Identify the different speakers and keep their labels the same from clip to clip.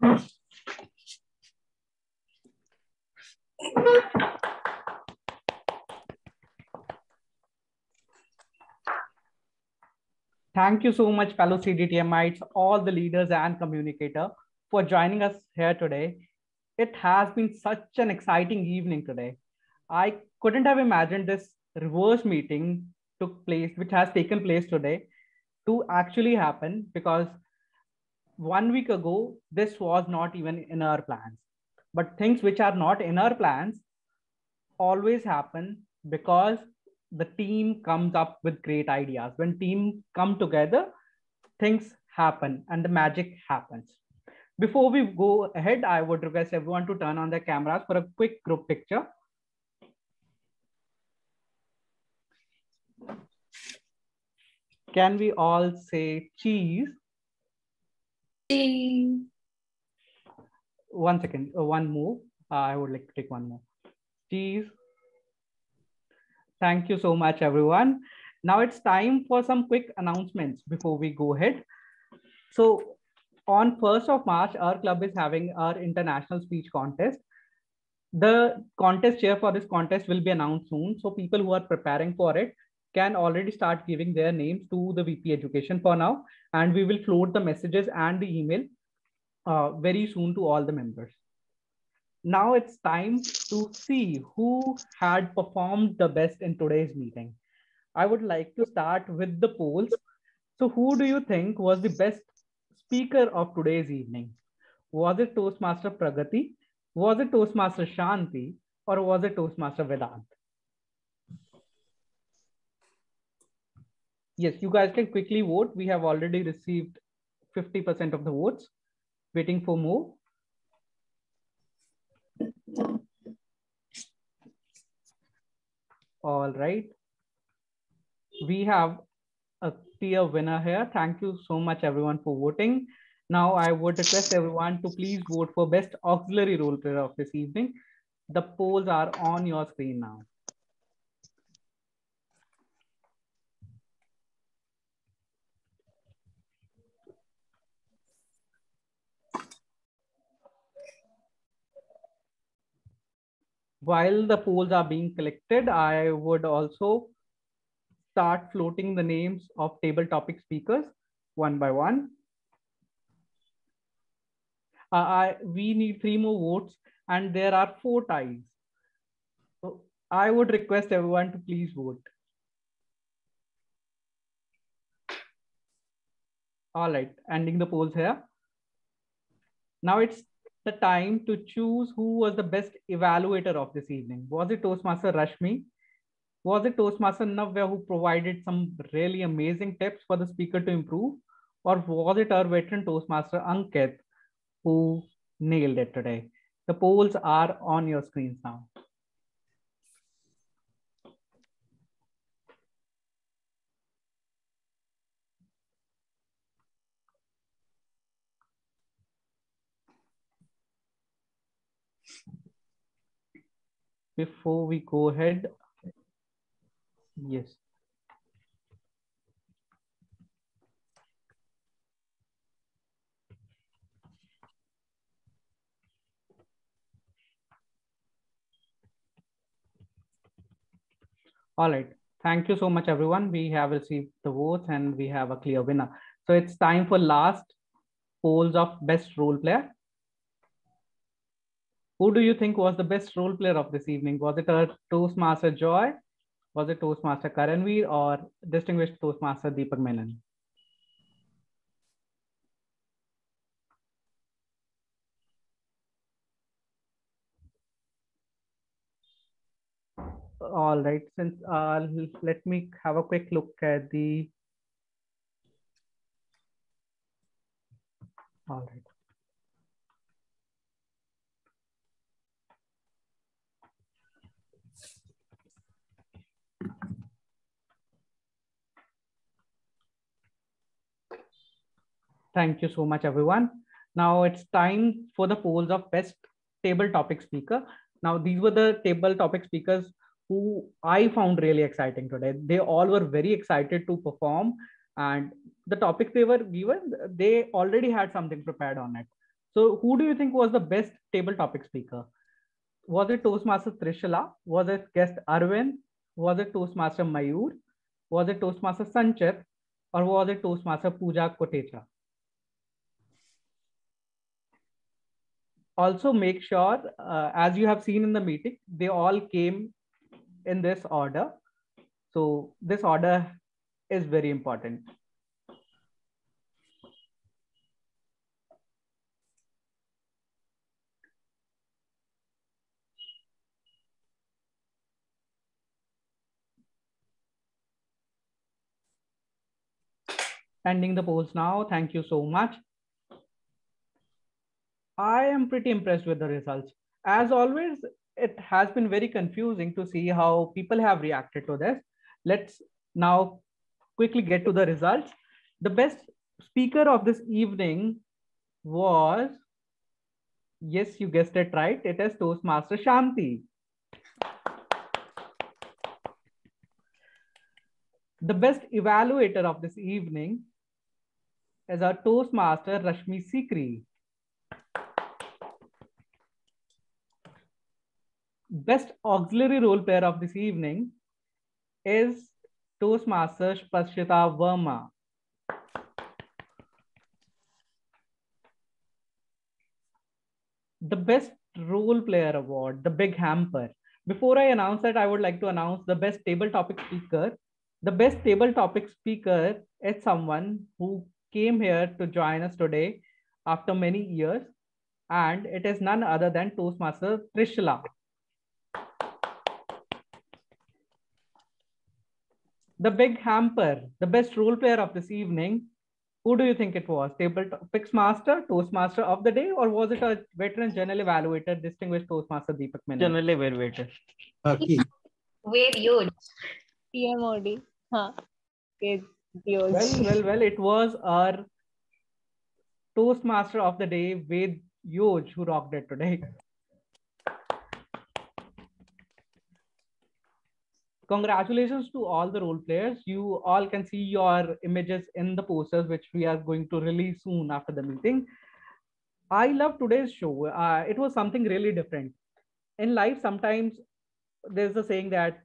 Speaker 1: Thank you so much, fellow CDTMites, all the leaders and communicator for joining us here today. It has been such an exciting evening today. I couldn't have imagined this reverse meeting which has taken place today to actually happen, because 1 week ago, this was not even in our plans. But things which are not in our plans always happen because the team comes up with great ideas. When team come together, things happen and the magic happens. Before we go ahead, I would request everyone to turn on their cameras for a quick group picture. Can we all say cheese?
Speaker 2: Cheese.
Speaker 1: One second, one more. I would like to take one more. Cheese. Thank you so much, everyone. Now it's time for some quick announcements before we go ahead. So on 1st of March, our club is having our international speech contest. The contest chair for this contest will be announced soon. So people who are preparing for it can already start giving their names to the VP Education for now. And we will float the messages and the email very soon to all the members. Now it's time to see who had performed the best in today's meeting. I would like to start with the polls. So who do you think was the best speaker of today's evening? Was it Toastmaster Pragati? Was it Toastmaster Shanti? Or was it Toastmaster Vedant? Yes, you guys can quickly vote. We have already received 50% of the votes. Waiting for more. All right. We have a clear winner here. Thank you so much, everyone, for voting. Now, I would request everyone to please vote for best auxiliary role player of this evening. The polls are on your screen now. While the polls are being collected, I would also start floating the names of table topic speakers one by one. We need 3 more votes and there are 4 ties. So I would request everyone to please vote. All right, ending the polls here. Now it's the time to choose who was the best evaluator of this evening. Was it Toastmaster Rashmi? Was it Toastmaster Navya who provided some really amazing tips for the speaker to improve? Or was it our veteran Toastmaster Ankit who nailed it today? The polls are on your screens now. Before we go ahead, yes. All right. Thank you so much, everyone. We have received the votes and we have a clear winner. So it's time for last polls of best role player. Who do you think was the best role player of this evening? Was it our Toastmaster Joy? Was it Toastmaster Karanveer or distinguished Toastmaster Deepak Menon? All right, since let me have a quick look at the. All right. Thank you so much, everyone. Now it's time for the polls of best table topic speaker. Now these were the table topic speakers who I found really exciting today. They all were very excited to perform, and the topics they were given, they already had something prepared on it. So who do you think was the best table topic speaker? Was it Toastmaster Trishla? Was it guest Arvind? Was it Toastmaster Mayur? Was it Toastmaster Sanchit? Or was it Toastmaster Pooja Kotecha? Also make sure, as you have seen in the meeting, they all came in this order. So this order is very important. Ending the polls now. Thank you so much. I am pretty impressed with the results. As always, it has been very confusing to see how people have reacted to this. Let's now quickly get to the results. The best speaker of this evening was, yes, you guessed it right, it is Toastmaster Shanti. The best evaluator of this evening is our Toastmaster Rashmi Sikri. Best auxiliary role player of this evening is Toastmaster Spashita Verma. The best role player award, the Big Hamper. Before I announce that, I would like to announce the best table topic speaker. The best table topic speaker is someone who came here to join us today after many years, and it is none other than Toastmaster Trishla. The Big Hamper, the best role player of this evening, who do you think it was? Table Topics Master, Toastmaster of the day, or was it a veteran general evaluator, distinguished Toastmaster Deepak Menon?
Speaker 2: General evaluator.
Speaker 3: Okay.
Speaker 4: Very huge.
Speaker 5: TMOD. Huh. It's huge.
Speaker 1: Well, it was our Toastmaster of the day, Ved Yoj, who rocked it today. Congratulations to all the role players. You all can see your images in the posters, which we are going to release soon after the meeting. I love today's show. It was something really different. In life, sometimes there's a saying that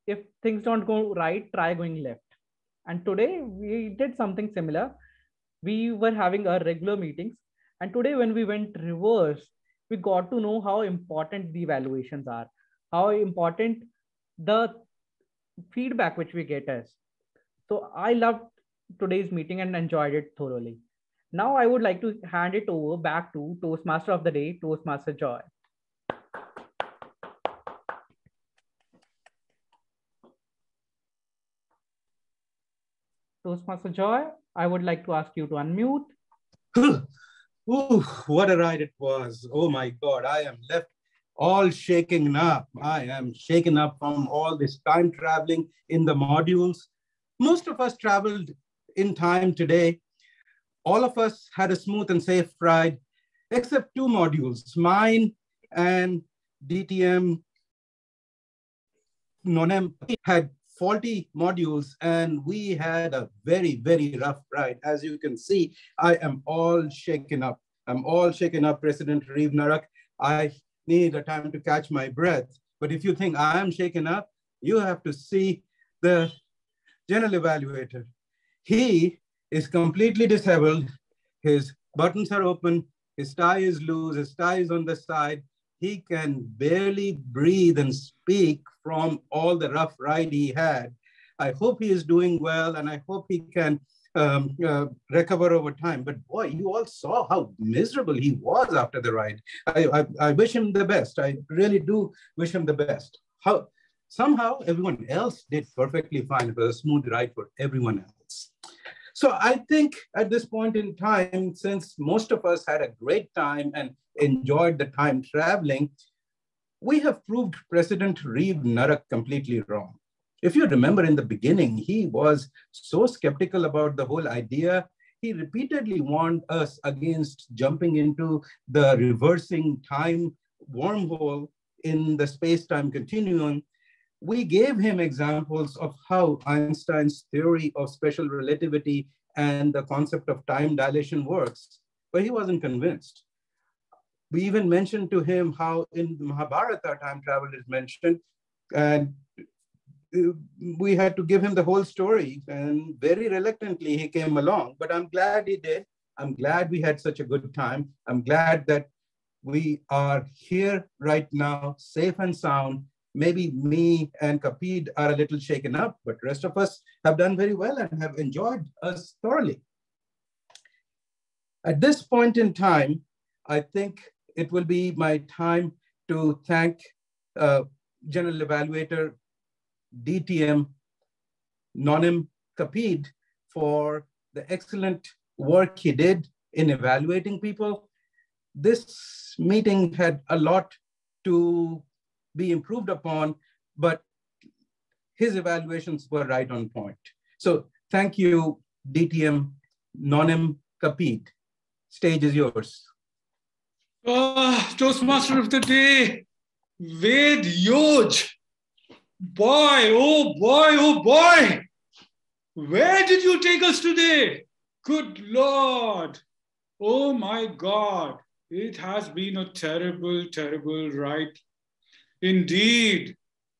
Speaker 1: if things don't go right, try going left. And today we did something similar. We were having our regular meetings. And today when we went reverse, we got to know how important the evaluations are, how important the feedback which we get is. So I loved today's meeting and enjoyed it thoroughly. Now I would like to hand it over back to Toastmaster of the day, Toastmaster Joy. Toastmaster Joy, I would like to ask you to unmute.
Speaker 3: Ooh, what a ride it was. Oh my God, I am left all shaken up. I am shaken up from all this time traveling in the modules. Most of us traveled in time today. All of us had a smooth and safe ride, except two modules, mine and DTM non-M had faulty modules, and we had a very, very rough ride. As you can see, I am all shaken up. I'm all shaken up, President Reeve Narak. I need a time to catch my breath. But if you think I am shaken up, you have to see the general evaluator. He is completely disabled. His buttons are open. His tie is loose. His tie is on the side. He can barely breathe and speak from all the rough ride he had. I hope he is doing well, and I hope he can recover over time. But boy, you all saw how miserable he was after the ride. I wish him the best. I really do wish him the best. Somehow everyone else did perfectly fine. It was a smooth ride for everyone else. So I think at this point in time, since most of us had a great time and enjoyed the time traveling, we have proved President Reeve Narak completely wrong. If you remember in the beginning, he was so skeptical about the whole idea. He repeatedly warned us against jumping into the reversing time wormhole in the space-time continuum. We gave him examples of how Einstein's theory of special relativity and the concept of time dilation works, but he wasn't convinced. We even mentioned to him how in Mahabharata time travel is mentioned, and we had to give him the whole story, and very reluctantly he came along, but I'm glad he did. I'm glad we had such a good time. I'm glad that we are here right now, safe and sound. Maybe me and Kapid are a little shaken up, but the rest of us have done very well and have enjoyed us thoroughly. At this point in time, I think it will be my time to thank General Evaluator DTM Nonim Kapid for the excellent work he did in evaluating people. This meeting had a lot to be improved upon, but his evaluations were right on point. So thank you, DTM Nonim Kapid. Stage is yours.
Speaker 2: Toastmaster of the day, Ved Yoj. Boy, oh boy, oh boy. Where did you take us today? Good Lord. Oh my God. It has been a terrible, terrible ride. Indeed.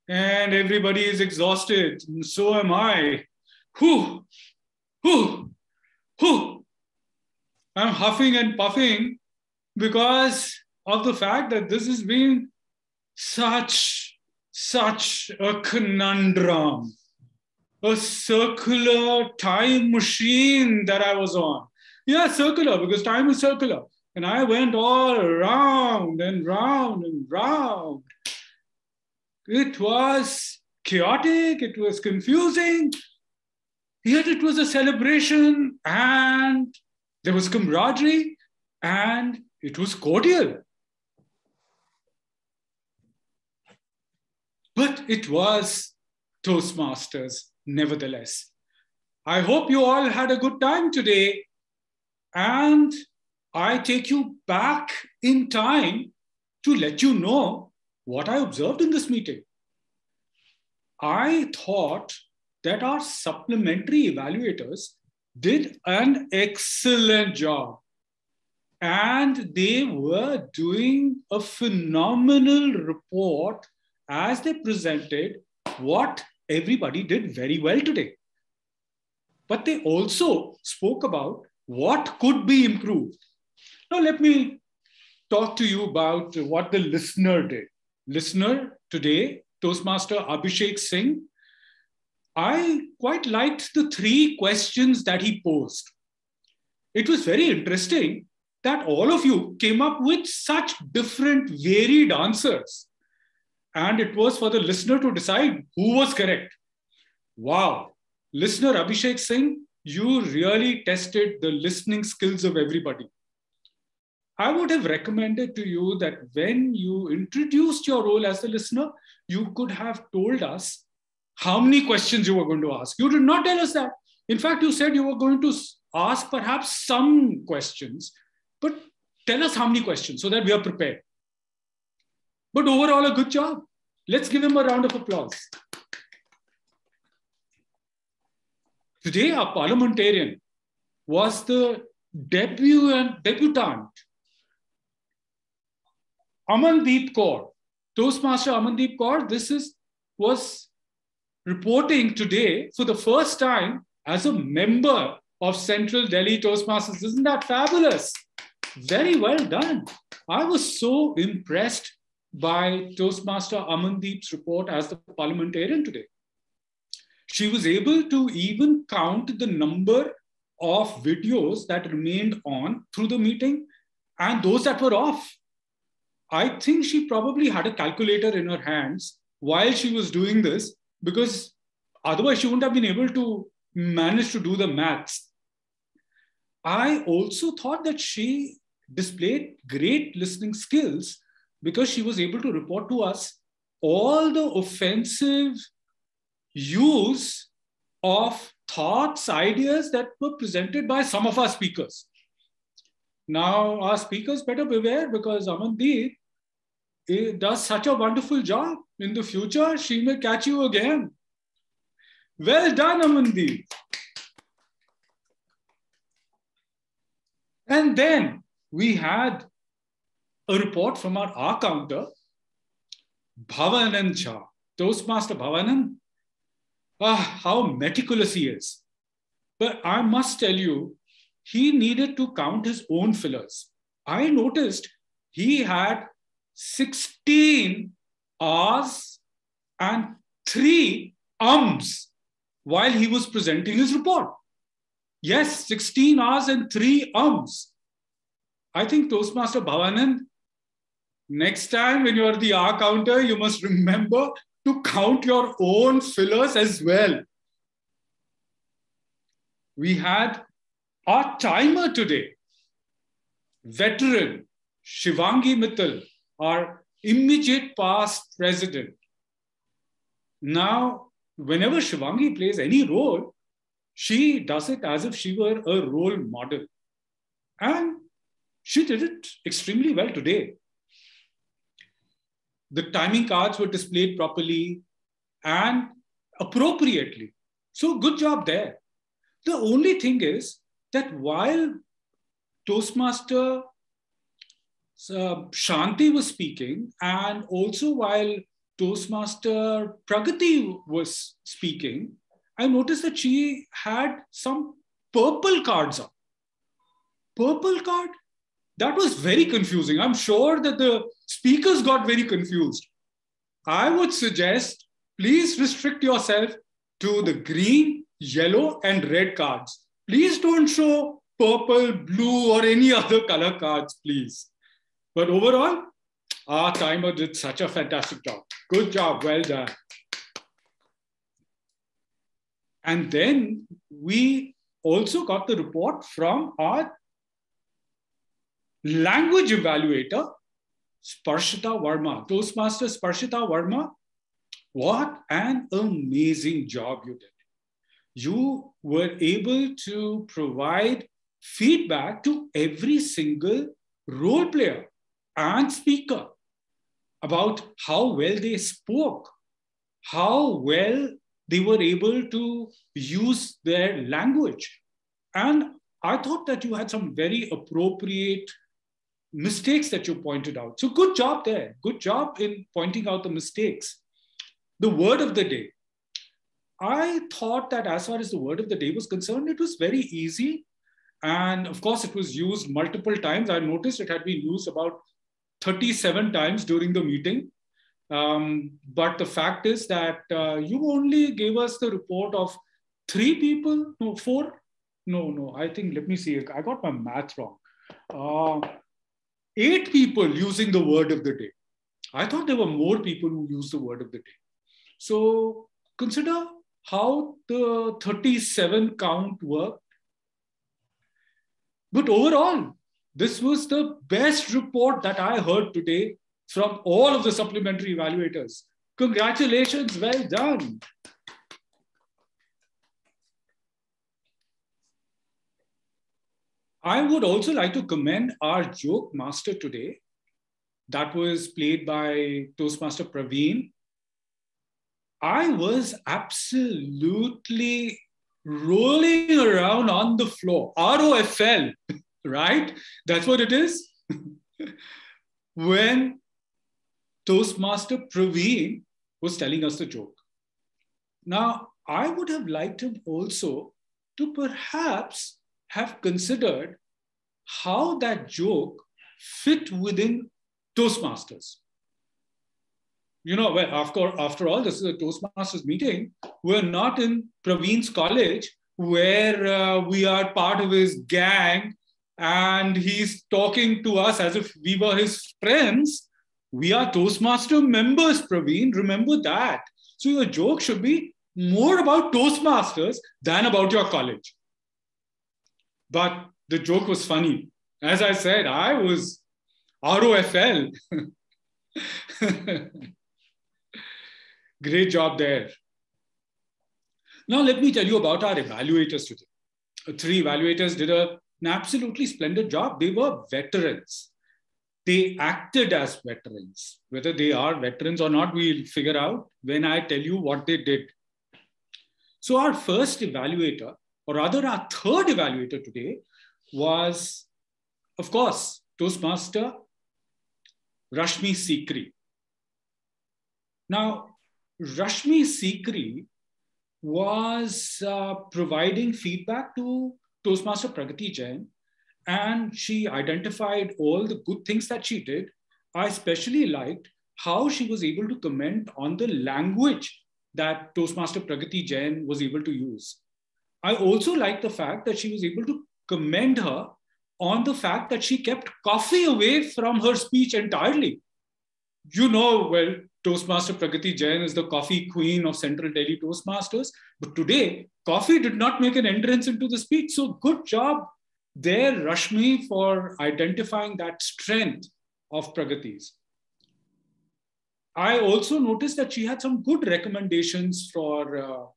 Speaker 2: And everybody is exhausted. And so am I. Whew. I'm huffing and puffing because of the fact that this has been such a conundrum, a circular time machine that I was on. Yeah, circular, because time is circular. And I went all around and round and round. It was chaotic, it was confusing, yet it was a celebration, and there was camaraderie, and it was cordial. But it was Toastmasters, nevertheless. I hope you all had a good time today, and I take you back in time to let you know what I observed in this meeting. I thought that our supplementary evaluators did an excellent job, and they were doing a phenomenal report as they presented what everybody did very well today. But they also spoke about what could be improved. Now let me talk to you about what the listener did. Listener today, Toastmaster Abhishek Singh, I quite liked the 3 questions that he posed. It was very interesting that all of you came up with such different, varied answers. And it was for the listener to decide who was correct. Wow. Listener Abhishek Singh, you really tested the listening skills of everybody. I would have recommended to you that when you introduced your role as a listener, you could have told us how many questions you were going to ask. You did not tell us that. In fact, you said you were going to ask perhaps some questions, but tell us how many questions so that we are prepared. But overall, a good job. Let's give him a round of applause. Today, our parliamentarian was the debutant, Amandeep Kaur. Toastmaster Amandeep Kaur, was reporting today for the first time as a member of Central Delhi Toastmasters. Isn't that fabulous? Very well done. I was so impressed by Toastmaster Amandeep's report as the parliamentarian today. She was able to even count the number of videos that remained on through the meeting and those that were off. I think she probably had a calculator in her hands while she was doing this, because otherwise she wouldn't have been able to manage to do the maths. I also thought that she displayed great listening skills because she was able to report to us all the offensive use of thoughts, ideas that were presented by some of our speakers. Now, our speakers better beware, because Amandeep does such a wonderful job. In the future, she may catch you again. Well done, Amandeep. And then we had a report from our counter, Bhavanand Jha. Toastmaster Bhavanand, how meticulous he is. But I must tell you, he needed to count his own fillers. I noticed he had 16 R's and 3 ums while he was presenting his report. Yes, 16 R's and 3 ums. I think Toastmaster Bhavanand, next time when you're at the R counter, you must remember to count your own fillers as well. We had our timer today, veteran Shivangi Mittal, our immediate past president. Now, whenever Shivangi plays any role, she does it as if she were a role model. And she did it extremely well today. The timing cards were displayed properly and appropriately. So good job there. The only thing is that while Toastmaster Shanti was speaking, and also while Toastmaster Pragati was speaking, I noticed that she had some purple cards up. Purple card? That was very confusing. I'm sure that the speakers got very confused. I would suggest, please restrict yourself to the green, yellow, and red cards. Please don't show purple, blue, or any other color cards, please. But overall, our timer did such a fantastic job. Good job, well done. And then we also got the report from our language evaluator, Sparshita Verma. Toastmaster Sparshita Verma, what an amazing job you did. You were able to provide feedback to every single role player and speaker about how well they spoke, how well they were able to use their language. And I thought that you had some very appropriate mistakes that you pointed out. So good job there. Good job in pointing out the mistakes. The word of the day. I thought that as far as the word of the day was concerned, it was very easy. And of course, it was used multiple times. I noticed it had been used about 37 times during the meeting. But the fact is that you only gave us the report of 3 people, no, 4. No, I think, let me see. I got my math wrong. 8 people using the word of the day. I thought there were more people who used the word of the day. So consider how the 37 count worked. But overall, this was the best report that I heard today from all of the supplementary evaluators. Congratulations, well done. I would also like to commend our joke master today. That was played by Toastmaster Praveen. I was absolutely rolling around on the floor. ROFL, right? That's what it is. When Toastmaster Praveen was telling us the joke. Now, I would have liked him also to perhaps have considered how that joke fit within Toastmasters. You know, well, after all, this is a Toastmasters meeting. We're not in Praveen's college where we are part of his gang and he's talking to us as if we were his friends. We are Toastmaster members, Praveen. Remember that. So your joke should be more about Toastmasters than about your college. But the joke was funny. As I said, I was ROFL. Great job there. Now let me tell you about our evaluators today. 3 evaluators did an absolutely splendid job. They were veterans. They acted as veterans. Whether they are veterans or not, we'll figure out when I tell you what they did. So our first evaluator, or rather our third evaluator today, was, of course, Toastmaster Rashmi Sikri. Now, Rashmi Sikri was providing feedback to Toastmaster Pragati Jain, and she identified all the good things that she did. I especially liked how she was able to comment on the language that Toastmaster Pragati Jain was able to use. I also liked the fact that she was able to commend her on the fact that she kept coffee away from her speech entirely. You know, well, Toastmaster Pragati Jain is the coffee queen of Central Delhi Toastmasters, but today, coffee did not make an entrance into the speech. So good job there, Rashmi, for identifying that strength of Pragati's. I also noticed that she had some good recommendations for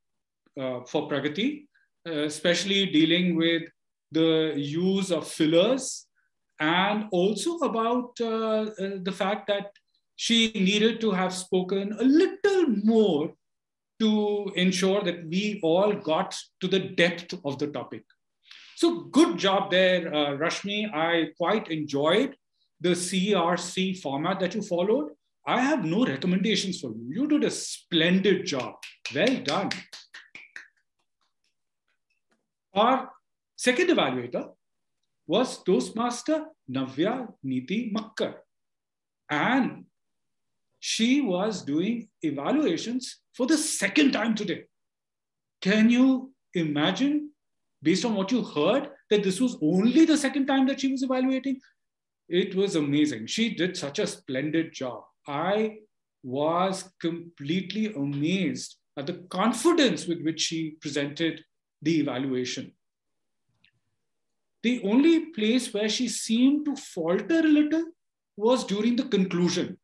Speaker 2: Pragati, especially dealing with the use of fillers, and also about the fact that she needed to have spoken a little more to ensure that we all got to the depth of the topic. So good job there, Rashmi. I quite enjoyed the CRC format that you followed. I have no recommendations for you. You did a splendid job. Well done. Our second evaluator was Toastmaster Navya Niti Makkar. And she was doing evaluations for the second time today. Can you imagine, based on what you heard, that this was only the second time that she was evaluating? It was amazing. She did such a splendid job. I was completely amazed at the confidence with which she presented the evaluation. The only place where she seemed to falter a little was during the conclusion,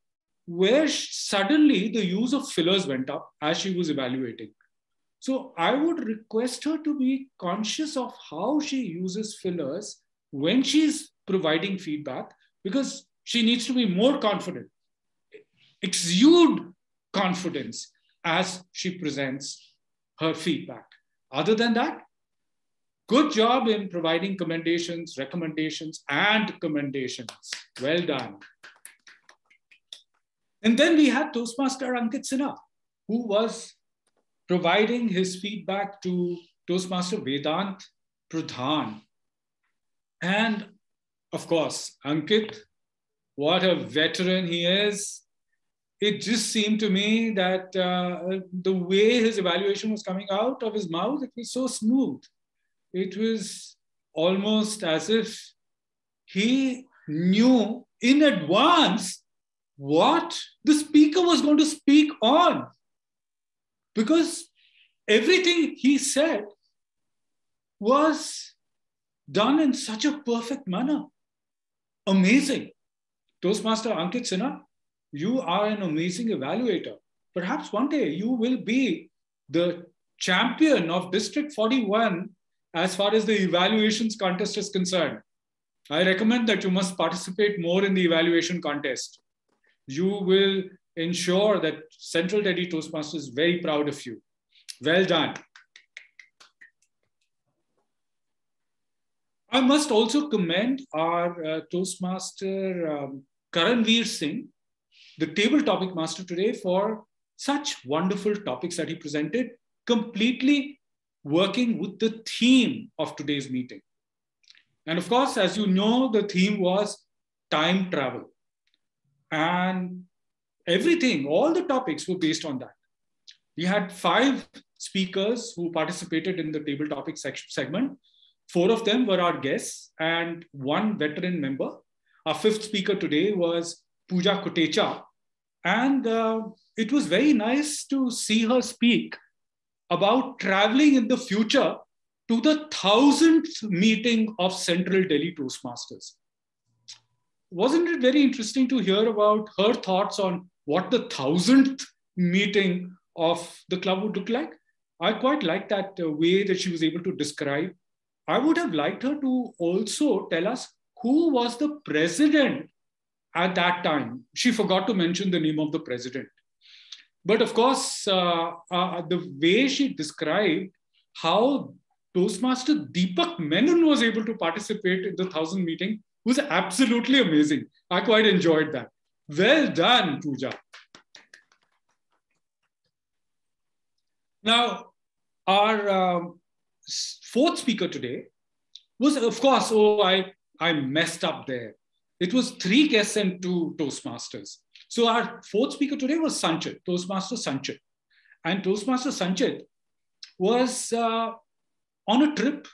Speaker 2: where suddenly the use of fillers went up as she was evaluating. So I would request her to be conscious of how she uses fillers when she's providing feedback, because she needs to be more confident, exude confidence as she presents her feedback. Other than that, good job in providing commendations, recommendations, and commendations. Well done. And then we had Toastmaster Ankit Sinha, who was providing his feedback to Toastmaster Vedant Pradhan. And of course, Ankit, what a veteran he is. It just seemed to me that the way his evaluation was coming out of his mouth, it was so smooth. It was almost as if he knew in advance what the speaker was going to speak on, because everything he said was done in such a perfect manner. Amazing. Toastmaster Ankit Sinha, you are an amazing evaluator. Perhaps one day you will be the champion of District 41 as far as the evaluations contest is concerned. I recommend that you must participate more in the evaluation contest. You will ensure that Central Delhi Toastmasters is very proud of you. Well done. I must also commend our Toastmaster Karanveer Singh, the table topic master today, for such wonderful topics that he presented, completely working with the theme of today's meeting. And of course, as you know, the theme was time travel. And everything, all the topics were based on that. We had 5 speakers who participated in the table topic segment. 4 of them were our guests and 1 veteran member. Our 5th speaker today was Pooja Kotecha. And it was very nice to see her speak about traveling in the future to the 1000th meeting of Central Delhi Toastmasters. Wasn't it very interesting to hear about her thoughts on what the 1000th meeting of the club would look like? I quite liked that way that she was able to describe. I would have liked her to also tell us who was the president at that time. She forgot to mention the name of the president. But of course, the way she described how Toastmaster Deepak Menon was able to participate in the 1000 meeting was absolutely amazing. I quite enjoyed that. Well done, Pooja. Now, our fourth speaker today was, of course, I messed up there. It was 3 guests and 2 Toastmasters. So our fourth speaker today was Sanchit, Toastmaster Sanchit. And Toastmaster Sanchit was on a trip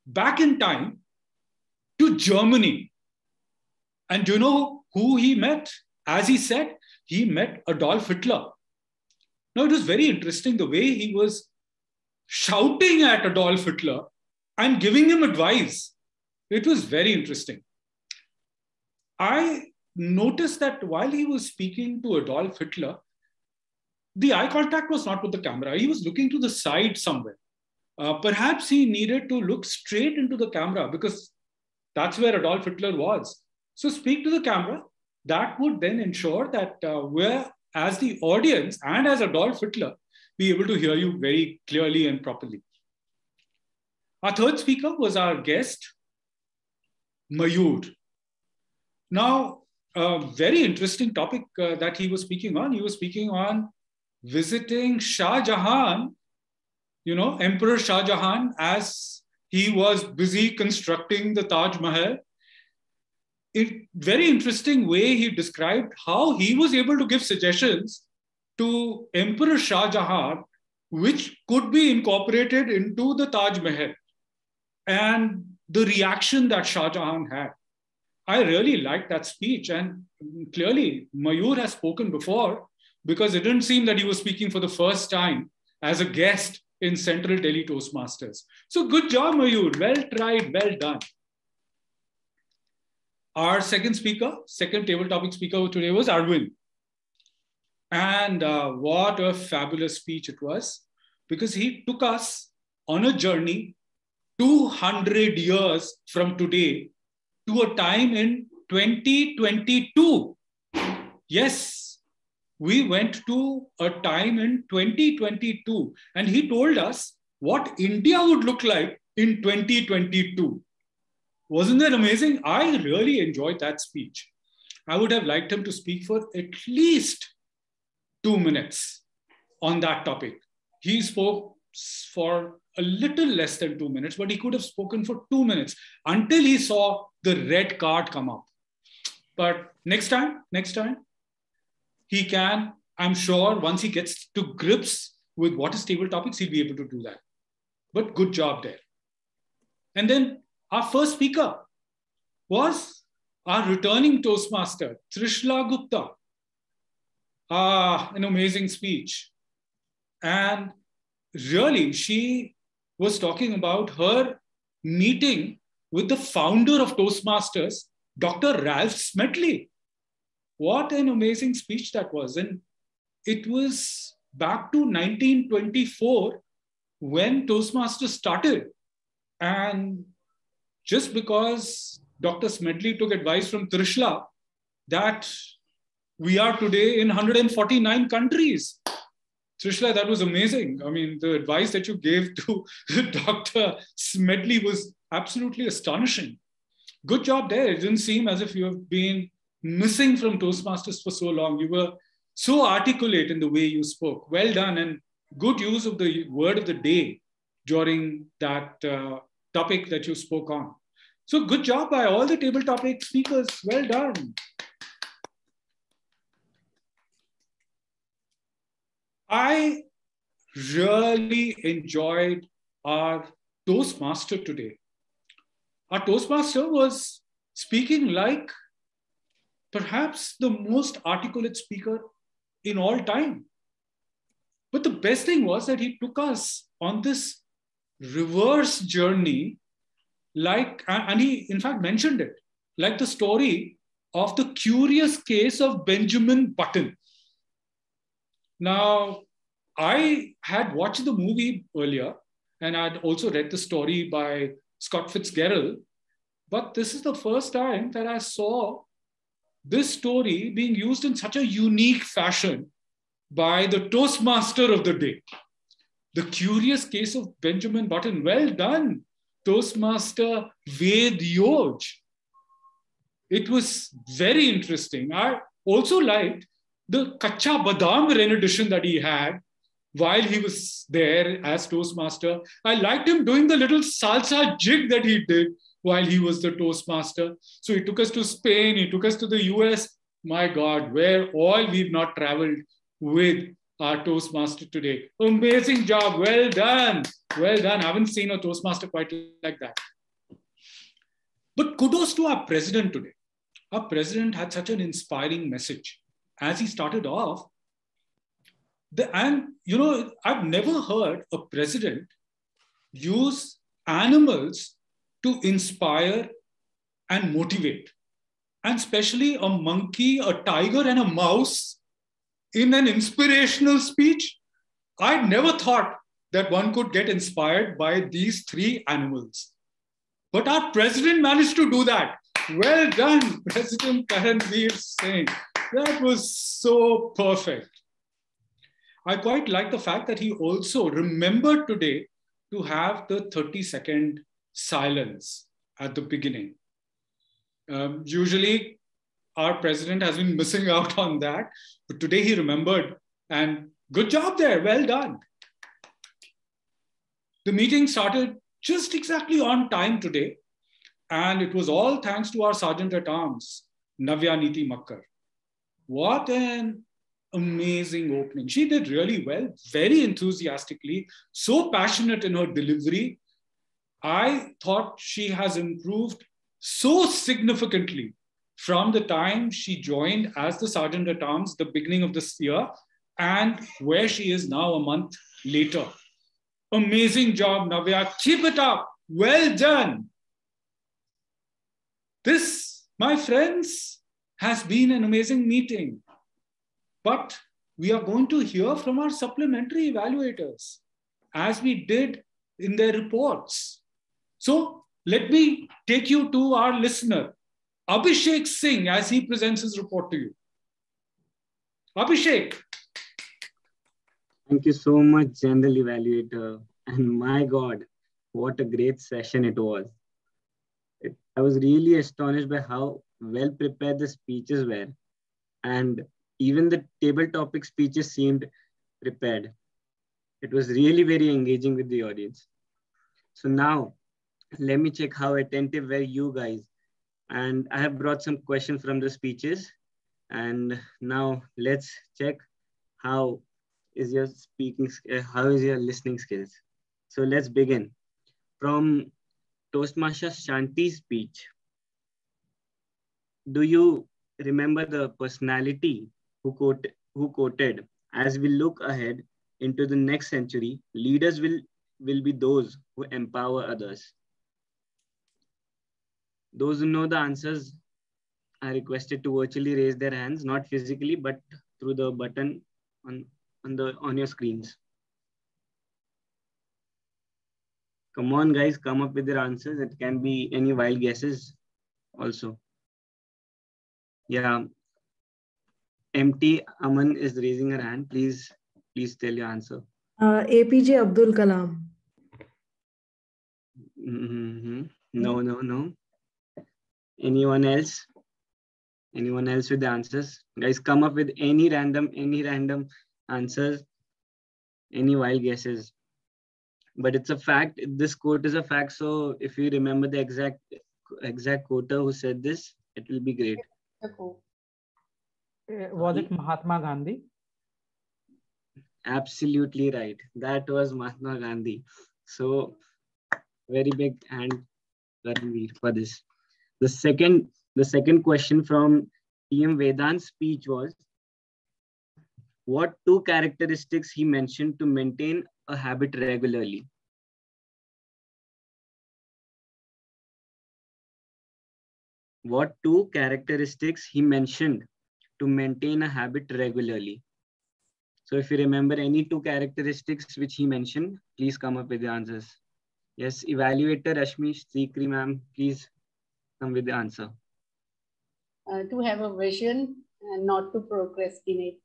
Speaker 2: back in time to Germany. And do you know who he met? As he said, he met Adolf Hitler. Now, it was very interesting the way he was shouting at Adolf Hitler and giving him advice. It was very interesting. I noticed that while he was speaking to Adolf Hitler, the eye contact was not with the camera. He was looking to the side somewhere. Perhaps he needed to look straight into the camera because that's where Adolf Hitler was. So speak to the camera. That would then ensure that we're, as the audience and as Adolf Hitler, be able to hear you very clearly and properly. Our third speaker was our guest, Mayur. Now, a very interesting topic that he was speaking on. He was speaking on visiting Shah Jahan, Emperor Shah Jahan, as he was busy constructing the Taj Mahal. Very interesting way he described how he was able to give suggestions to Emperor Shah Jahan, which could be incorporated into the Taj Mahal, and the reaction that Shah Jahan had. I really liked that speech, and clearly Mayur has spoken before because it didn't seem that he was speaking for the first time as a guest in Central Delhi Toastmasters. So good job, Mayur. Well tried, well done. Our second table topic speaker today was Arvind. And what a fabulous speech it was, because he took us on a journey 200 years from today to a time in 2022. Yes, we went to a time in 2022, and he told us what India would look like in 2022. Wasn't that amazing? I really enjoyed that speech. I would have liked him to speak for at least 2 minutes on that topic. He spoke for a little less than 2 minutes, but he could have spoken for 2 minutes until he saw the red card come up. But next time, he can, I'm sure, once he gets to grips with what is table topics, he'll be able to do that. But good job there. And then our first speaker was our returning Toastmaster, Trishla Gupta. An amazing speech. And really, she was talking about her meeting with the founder of Toastmasters, Dr. Ralph Smedley. What an amazing speech that was. And it was back to 1924 when Toastmasters started. And just because Dr. Smedley took advice from Trishla, that we are today in 149 countries. Trishla, that was amazing. I mean, the advice that you gave to Dr. Smedley was absolutely astonishing. Good job there. It didn't seem as if you have been missing from Toastmasters for so long. You were so articulate in the way you spoke. Well done, and good use of the word of the day during that topic that you spoke on. So good job by all the table topic speakers. Well done. I really enjoyed our Toastmaster today. Our Toastmaster was speaking like perhaps the most articulate speaker in all time. But the best thing was that he took us on this reverse journey, and he in fact mentioned it, like the story of the curious case of Benjamin Button. Now, I had watched the movie earlier, and I'd also read the story by Scott Fitzgerald, but this is the first time that I saw this story being used in such a unique fashion by the Toastmaster of the day. The curious case of Benjamin Button. Well done, Toastmaster Ved Yoj. It was very interesting. also liked the Kacha Badam rendition that he had while he was there as Toastmaster. I liked him doing the little salsa jig that he did while he was the Toastmaster. So he took us to Spain, he took us to the US. My God, where all we've not traveled with our Toastmaster today. Amazing job, well done. Well done. I haven't seen a Toastmaster quite like that. But kudos to our president today. Our president had such an inspiring message. As he started off, and you know, I've never heard a president use animals to inspire and motivate. And especially a monkey, a tiger, and a mouse in an inspirational speech. I'd never thought that one could get inspired by these three animals. But our president managed to do that. Well done, President Karanveer Singh. That was so perfect. I quite like the fact that he also remembered today to have the 30-second silence at the beginning. Usually, our president has been missing out on that, but today he remembered, and good job there, well done. The meeting started just exactly on time today, and it was all thanks to our Sergeant at Arms, Navya Niti Makkar. What an amazing opening. She did really well, very enthusiastically, so passionate in her delivery. I thought she has improved so significantly from the time she joined as the Sergeant at Arms, the beginning of this year, and where she is now a month later. Amazing job, Navya. Keep it up. Well done. This, my friends, has been an amazing meeting. But we are going to hear from our supplementary evaluators, as we did in their reports. So let me take you to our listener, Abhishek Singh, as he presents his report to you. Abhishek.
Speaker 4: Thank you so much, General Evaluator. And my God, what a great session it was. I was really astonished by how well prepared the speeches were. And even the table topic speeches seemed prepared. It was really very engaging with the audience. So now, let me check how attentive were you guys. And I have brought some questions from the speeches. And now let's check how is your listening skills. So let's begin. From Toastmaster Shanti's speech, do you remember the personality who quoted, "As we look ahead into the next century, leaders will be those who empower others"? Those who know the answers are requested to virtually raise their hands, not physically, but through the button on your screens. Come on, guys, come up with your answers. It can be any wild guesses also. Yeah. MT Aman is raising her hand. Please tell your answer.
Speaker 6: APJ Abdul Kalam.
Speaker 4: No. Anyone else? Anyone else with the answers? Guys, come up with any random answers, any wild guesses. But it's a fact. This quote is a fact. So if you remember the exact quoter who said this, it will be great.
Speaker 1: Was it Mahatma Gandhi?
Speaker 4: Absolutely right. That was Mahatma Gandhi. So very big hand for this. The second question from TM Vedant's speech was, what two characteristics he mentioned to maintain a habit regularly? What two characteristics he mentioned to maintain a habit regularly? So if you remember any two characteristics which he mentioned, please come up with the answers. Yes, Evaluator Rashmi Sikri ma'am, please come with the answer.
Speaker 7: To have a vision and not to procrastinate.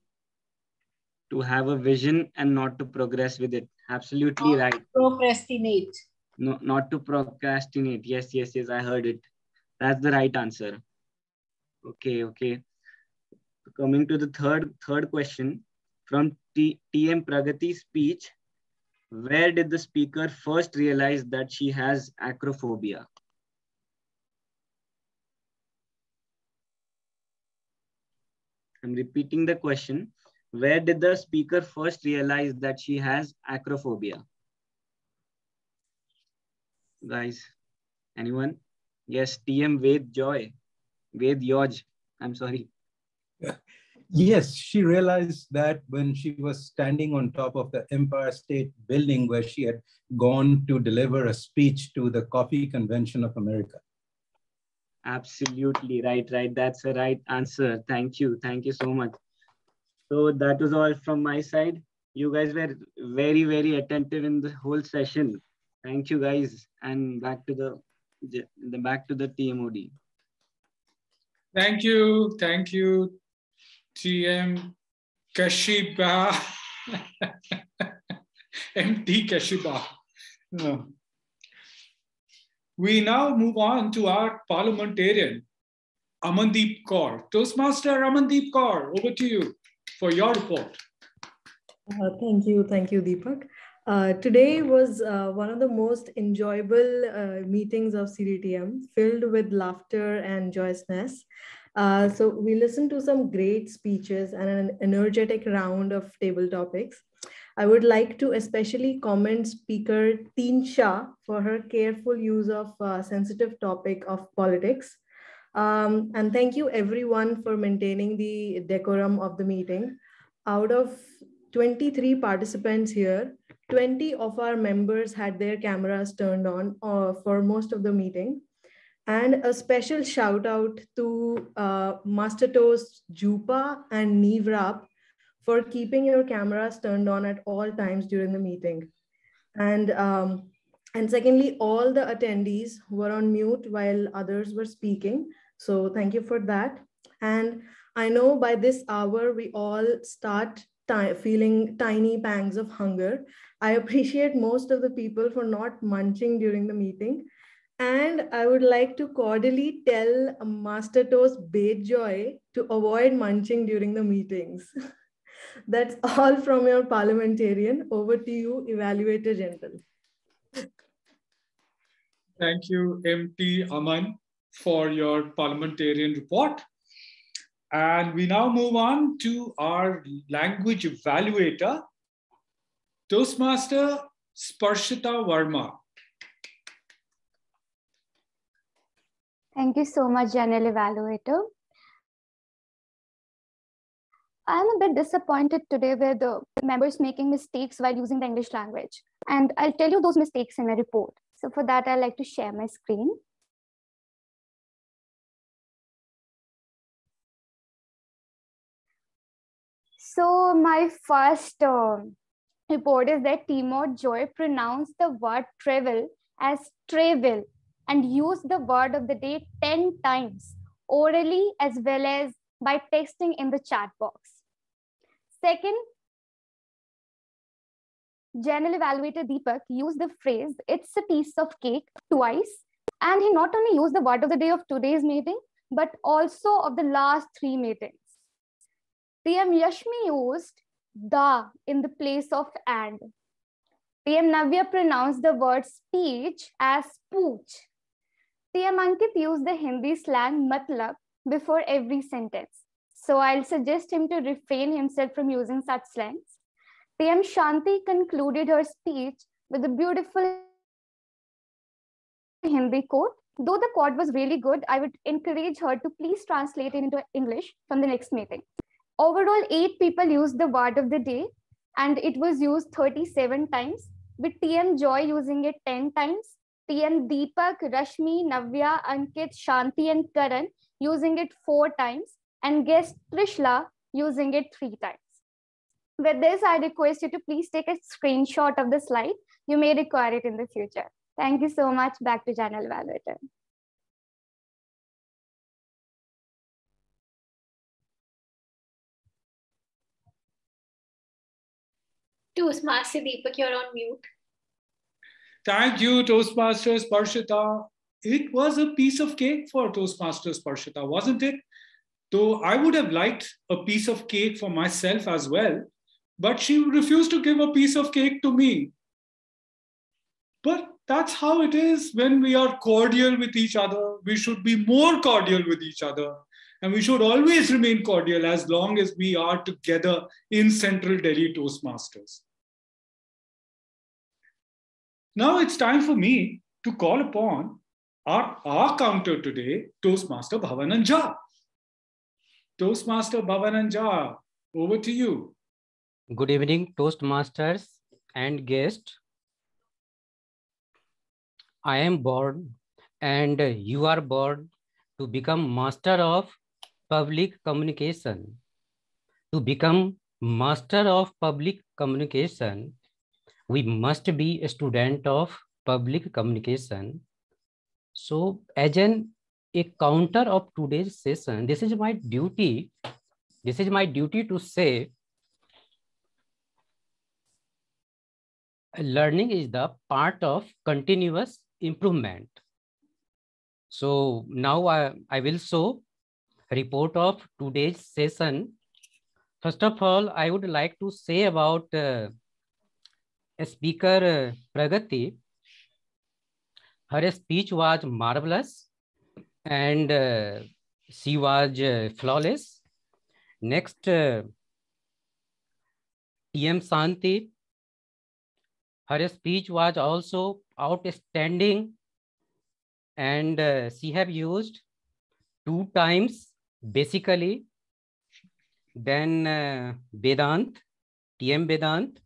Speaker 4: To have a vision and not to progress with it. Absolutely right.
Speaker 7: Procrastinate.
Speaker 4: No, not to procrastinate. Yes, I heard it. That's the right answer. Okay. Coming to the third question from TM Pragati's speech, where did the speaker first realize that she has acrophobia? I'm repeating the question. Where did the speaker first realize that she has acrophobia? Guys, anyone? Yes, TM Ved Yoj. I'm sorry.
Speaker 3: Yes, she realized that when she was standing on top of the Empire State Building where she had gone to deliver a speech to the Coffee Convention of America.
Speaker 4: Absolutely right. That's the right answer. Thank you so much. So that was all from my side. You guys were very, very attentive in the whole session. Thank you guys. And back to the TMOD.
Speaker 2: Thank you, TM Kashiba, MT Kashiba. No. We now move on to our parliamentarian, Amandeep Kaur. Toastmaster Amandeep Kaur, over to you for your report.
Speaker 6: Thank you, Deepak. Today was one of the most enjoyable meetings of CDTM, filled with laughter and joyousness. So we listened to some great speeches and an energetic round of table topics. I would like to especially commend Speaker Teen Shah for her careful use of sensitive topic of politics. And thank you everyone for maintaining the decorum of the meeting. Out of 23 participants here, 20 of our members had their cameras turned on for most of the meeting. And a special shout out to Master Toast Jupa and Neevrap for keeping your cameras turned on at all times during the meeting. And secondly, all the attendees were on mute while others were speaking. So thank you for that. And I know by this hour, we all start feeling tiny pangs of hunger. I appreciate most of the people for not munching during the meeting. And I would like to cordially tell Master Toast Bejjoy to avoid munching during the meetings. That's all from your parliamentarian. Over to you, Evaluator General.
Speaker 2: Thank you, MT Aman, for your parliamentarian report. And we now move on to our language evaluator, Toastmaster Sparshita Verma.
Speaker 8: Thank you so much, General Evaluator. I'm a bit disappointed today with the members making mistakes while using the English language. And I'll tell you those mistakes in my report. So for that, I'd like to share my screen. So my first report is that Timor Joy pronounced the word travel as travel and used the word of the day 10 times, orally as well as by texting in the chat box. Second, General Evaluator Deepak used the phrase, "It's a piece of cake," twice. And he not only used the word of the day of today's meeting, but also of the last 3 meetings. TM Yashmi used "the" in the place of "and." TM Navya pronounced the word speech as "pooch." TM Ankit used the Hindi slang "matlab" before every sentence. So I'll suggest him to refrain himself from using such slangs. TM Shanti concluded her speech with a beautiful Hindi quote. Though the quote was really good, I would encourage her to please translate it into English from the next meeting. Overall, 8 people used the word of the day, and it was used 37 times, with TM Joy using it 10 times, TM Deepak, Rashmi, Navya, Ankit, Shanti, and Karan using it 4 times, and guest Trishla using it 3 times. With this, I request you to please take a screenshot of the slide. You may require it in the future. Thank you so much. Back to General Evaluator.
Speaker 9: Toastmaster Deepak, you're on mute.
Speaker 2: Thank you, Toastmasters Sparshita. It was a piece of cake for Toastmasters Sparshita, wasn't it? Though I would have liked a piece of cake for myself as well, but she refused to give a piece of cake to me. But that's how it is when we are cordial with each other. We should be more cordial with each other. And we should always remain cordial as long as we are together in Central Delhi Toastmasters. Now it's time for me to call upon our counter today, Toastmaster Bhavanand Jha. Toastmaster Bhavanand Jha, over to you.
Speaker 10: Good evening, Toastmasters and guests. I am born and you are born to become master of public communication. To become master of public communication, we must be a student of public communication. So as a counter of today's session, this is my duty to say learning is the part of continuous improvement. So now I will show report of today's session. First of all, I would like to say about speaker Pragati. Her speech was marvelous and she was flawless. Next, TM Santi. Her speech was also outstanding and she have used 2 times basically. Then Vedant, TM Vedant.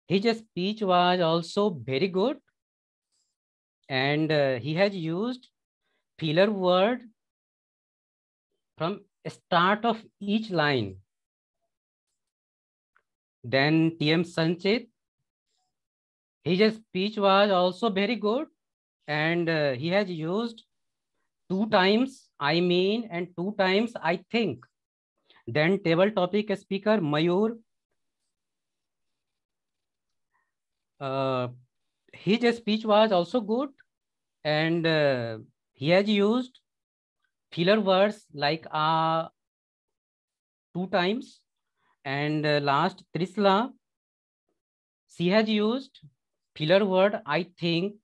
Speaker 10: His speech was also very good and he has used filler word from start of each line. Then TM Sanchit, his speech was also very good and he has used 2 times I mean and 2 times I think. Then table topic speaker Mayur, his speech was also good and he has used filler words like 2 times. And last Trishla, she has used filler word I think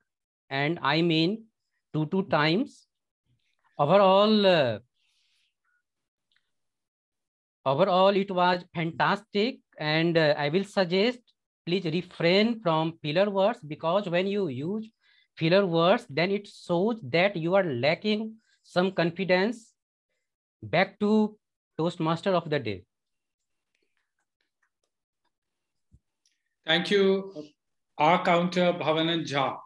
Speaker 10: and I mean 2 times. Overall, it was fantastic and I will suggest please refrain from filler words, because when you use filler words, then it shows that you are lacking some confidence. Back to Toastmaster of the day.
Speaker 2: Thank you, our counter Bhavanand Jha.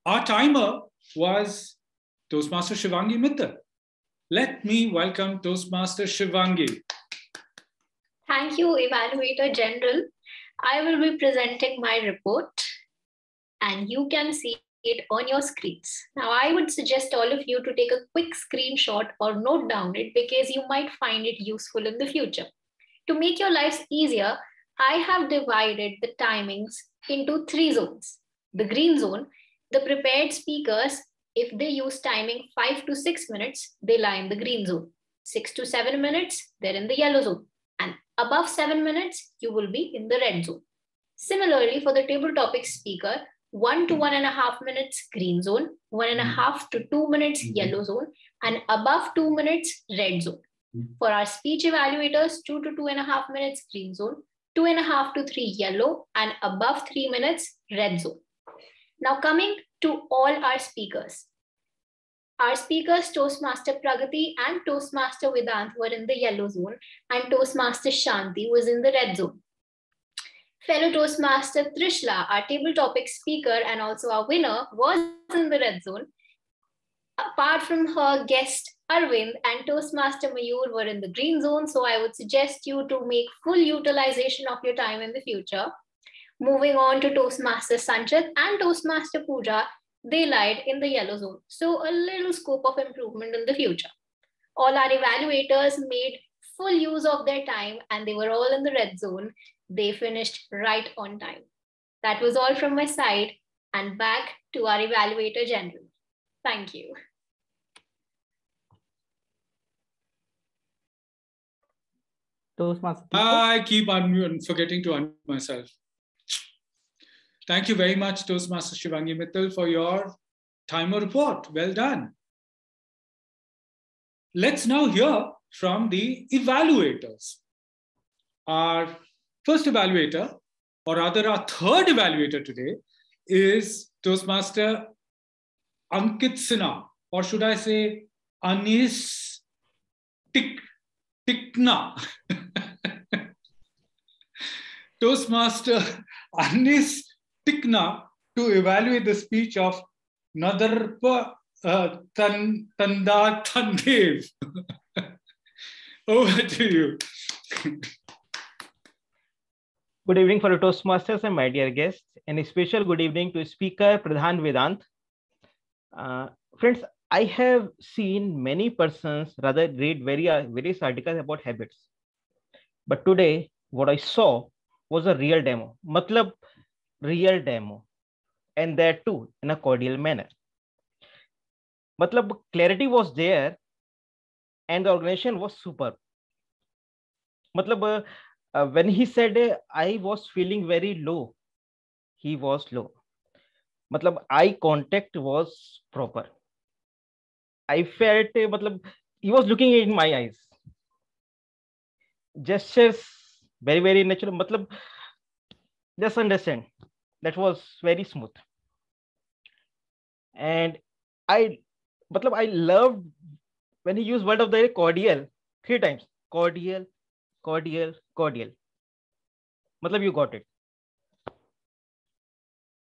Speaker 2: Our timer was Toastmaster Shivangi Mittal. Let me welcome Toastmaster Shivangi.
Speaker 9: Thank you, Evaluator General. I will be presenting my report and you can see it on your screens. Now, I would suggest all of you to take a quick screenshot or note down it because you might find it useful in the future. To make your lives easier, I have divided the timings into 3 zones. The green zone, the prepared speakers, if they use timing 5 to 6 minutes, they lie in the green zone. 6 to 7 minutes, they're in the yellow zone. And above 7 minutes, you will be in the red zone. Similarly, for the table topic speaker, 1 to 1.5 minutes green zone, 1.5 to 2 minutes yellow zone, and above 2 minutes red zone. For our speech evaluators, 2 to 2.5 minutes green zone, 2.5 to 3 yellow, and above 3 minutes red zone. Now coming to all our speakers. Our speakers, Toastmaster Pragati and Toastmaster Vedant, were in the yellow zone, and Toastmaster Shanti was in the red zone. Fellow Toastmaster Trishla, our table topic speaker and also our winner, was in the red zone. Apart from her guest Arvind and Toastmaster Mayur were in the green zone, so I would suggest you to make full utilization of your time in the future. Moving on to Toastmaster Sanchit and Toastmaster Pooja, they lied in the yellow zone, so a little scope of improvement in the future. All our evaluators made full use of their time and they were all in the red zone. They finished right on time. That was all from my side, and back to our Evaluator General. Thank you.
Speaker 1: Toastmaster.
Speaker 2: I keep forgetting to unmute myself. Thank you very much, Toastmaster Shivangi Mittal, for your timer report. Well done. Let's now hear from the evaluators. Our first evaluator, or rather our third evaluator today, is Toastmaster Ankit Sinha, or should I say Anis Tikna. Toastmaster Anis Tikna to evaluate the speech of Nadarpa Tanda Tandev. Over to you.
Speaker 11: Good evening for the Toastmasters and my dear guests, and a special good evening to Speaker Pradhan Vedant. Friends, I have seen many persons rather read various articles about habits. But today, what I saw was a real demo. Matlab, real demo. And that too, in a cordial manner. Matlab, clarity was there and the organization was superb. Matlab, when he said I was feeling very low, he was low. Matlab, eye contact was proper. I felt matlab, he was looking in my eyes. Gestures very, very natural. Matlab, just understand. That was very smooth. And I loved when he used word of the day cordial 3 times. Cordial, cordial, cordial. Matlab, you got it.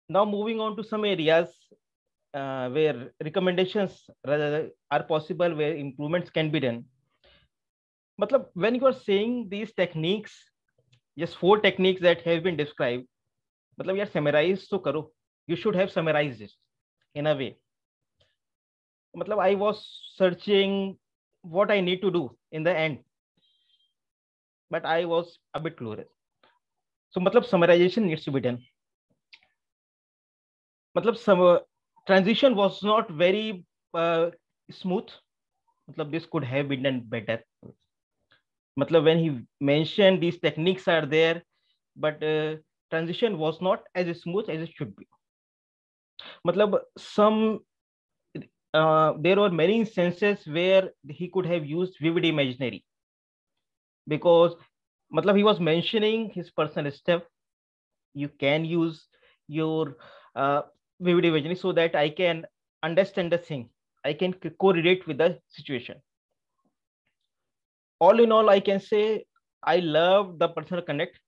Speaker 11: Now moving on to some areas where recommendations are possible, where improvements can be done. Matlab, when you are saying these techniques, just 4 techniques that have been described, matlab, yaar, summarize to karo. You should have summarized it in a way. Matlab, I was searching what I need to do in the end, but I was a bit clueless. So, matlab, summarization needs to be done. Matlab, transition was not very smooth. Matlab, this could have been done better. Matlab, when he mentioned these techniques are there, but transition was not as smooth as it should be. Matlab, there were many instances where he could have used vivid imaginary, because matlab, he was mentioning his personal stuff. You can use your vivid imaginary so that I can understand the thing. I can correlate with the situation. All in all, I can say I love the personal connect.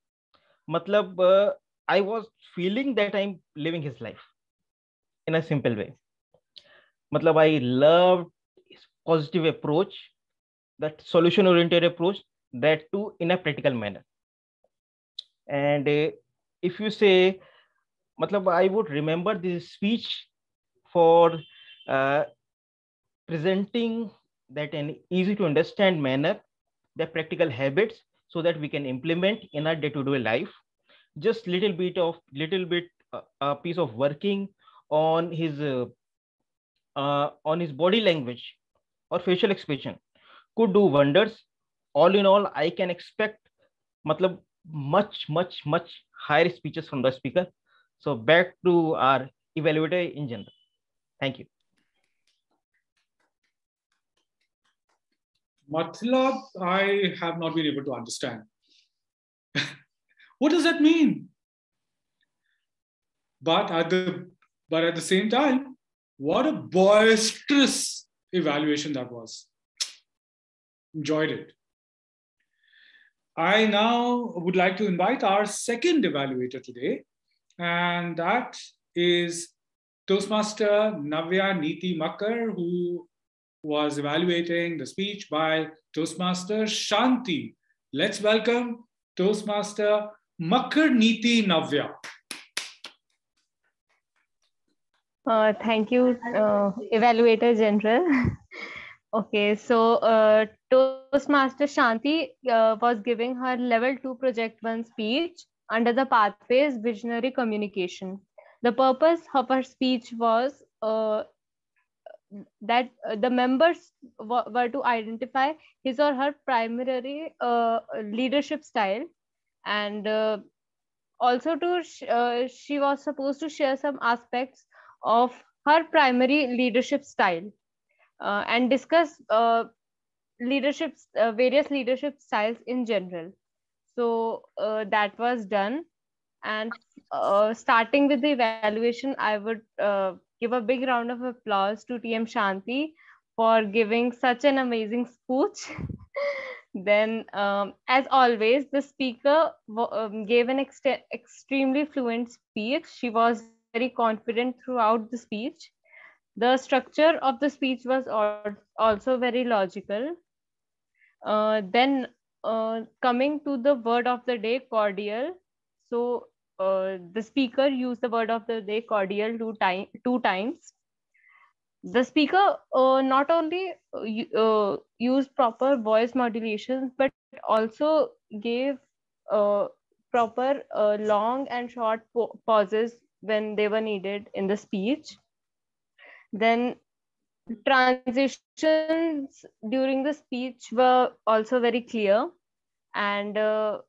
Speaker 11: Matlab, I was feeling that I'm living his life in a simple way. Matlab, I loved his positive approach, that solution-oriented approach, that too in a practical manner. And if you say, matlab, I would remember this speech for presenting that in easy to understand manner, the practical habits, so that we can implement in our day-to-day life. Just little bit a piece of working on his body language or facial expression could do wonders. All in all, I can expect matlab, much higher speeches from the speaker. So back to our evaluator in general. Thank you.
Speaker 2: Matlab, I have not been able to understand. What does that mean? But at the same time, what a boisterous evaluation that was. Enjoyed it. I now would like to invite our second evaluator today, and that is Toastmaster Navya Neeti Makkar, who was evaluating the speech by Toastmaster Shanti. Let's welcome Toastmaster Makkar Neeti Navya.
Speaker 5: Thank you, Evaluator General. Okay, so Toastmaster Shanti was giving her Level 2 Project 1 speech under the Pathways Visionary Communication. The purpose of her speech was the members were to identify his or her primary leadership style, and also she was supposed to share some aspects of her primary leadership style, and discuss various leadership styles in general. So that was done, and starting with the evaluation, I would give a big round of applause to TM Shanti for giving such an amazing speech. Then, as always, the speaker gave an extremely fluent speech. She was very confident throughout the speech. The structure of the speech was also very logical. Then, coming to the word of the day, cordial. So, the speaker used the word of the day, cordial, two times. The speaker not only used proper voice modulation, but also gave proper long and short pauses when they were needed in the speech. Then transitions during the speech were also very clear, and the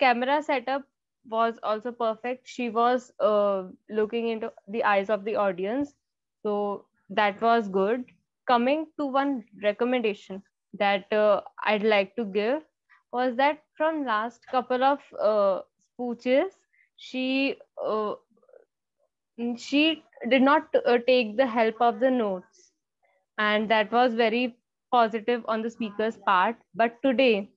Speaker 5: camera setup was also perfect. She was looking into the eyes of the audience, so that was good. Coming to one recommendation that I'd like to give was that from last couple of speeches, she did not take the help of the notes, and that was very positive on the speaker's part. But today,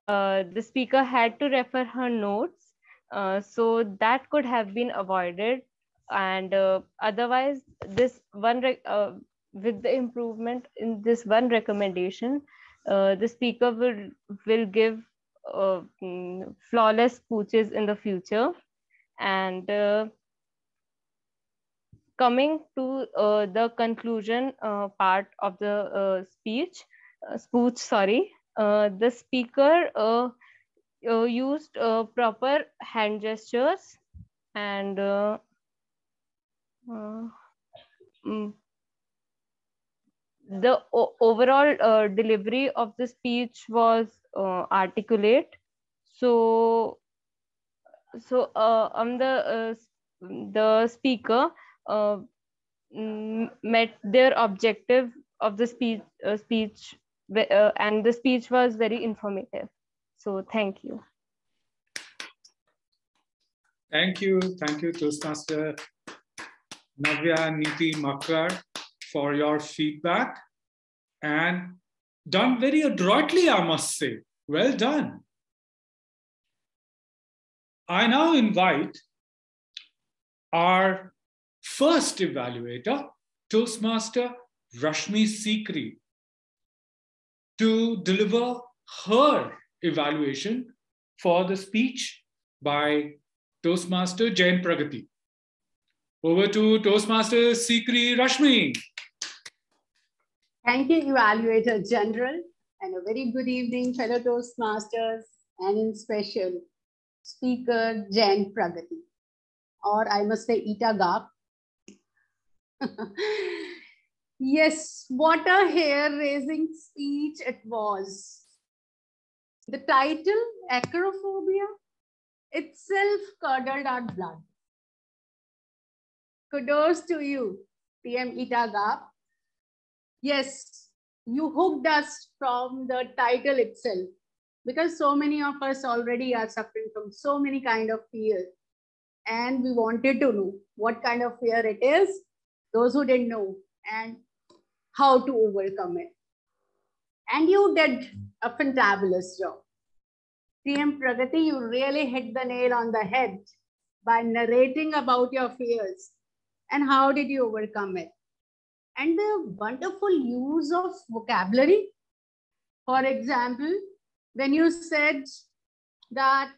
Speaker 5: the speaker had to refer her notes, so that could have been avoided. And otherwise, this one with the improvement in this one recommendation, the speaker will give flawless speeches in the future. And coming to the conclusion part of the speech, the speaker used proper hand gestures, and the overall delivery of the speech was articulate. So the speaker met their objective of the speech, and the speech was very informative. So thank you.
Speaker 2: Thank you, Toastmaster Navya Niti Makar, for your feedback, and done very adroitly, I must say. Well done. I now invite our first evaluator, Toastmaster Rashmi Sikri, to deliver her evaluation for the speech by Toastmaster Jain Pragati. Over to Toastmaster Sikri Rashmi.
Speaker 7: Thank you, Evaluator General, and a very good evening, fellow Toastmasters, and in special, Speaker Jain Pragati, or I must say Ita Gap. Yes, what a hair-raising speech it was. The title, Acrophobia, itself curdled our blood. Kudos to you, TM Ita Gap. Yes, you hooked us from the title itself, because so many of us already are suffering from so many kind of fears. And we wanted to know what kind of fear it is, those who didn't know, and how to overcome it. And you did a fantabulous job. TM Pragati, you really hit the nail on the head by narrating about your fears and how did you overcome it. And the wonderful use of vocabulary. For example, when you said that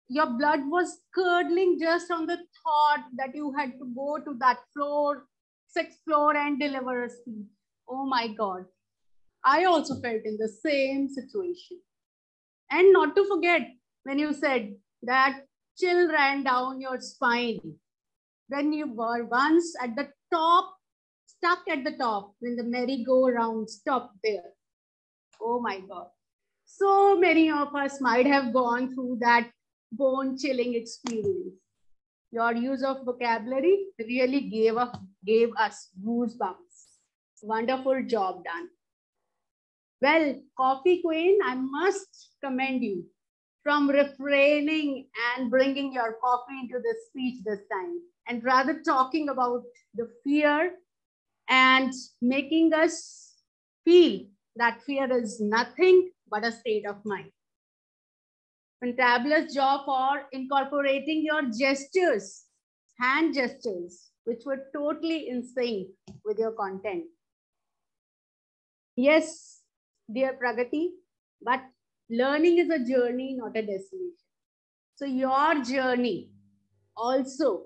Speaker 7: your blood was curdling just on the thought that you had to go to that floor, 6th floor, and deliver a speech. Oh my God. I also felt in the same situation. And not to forget when you said that chill ran down your spine when you were once at the top, stuck at the top, when the merry-go-round stopped there. Oh my God. So many of us might have gone through that bone-chilling experience. Your use of vocabulary really gave us goosebumps. Wonderful job done. Well, Coffee Queen, I must commend you from refraining and bringing your coffee into the speech this time, and rather talking about the fear and making us feel that fear is nothing but a state of mind. Fantabulous job for incorporating your gestures, hand gestures, which were totally in sync with your content. Yes, dear Pragati, but learning is a journey, not a destination. So your journey also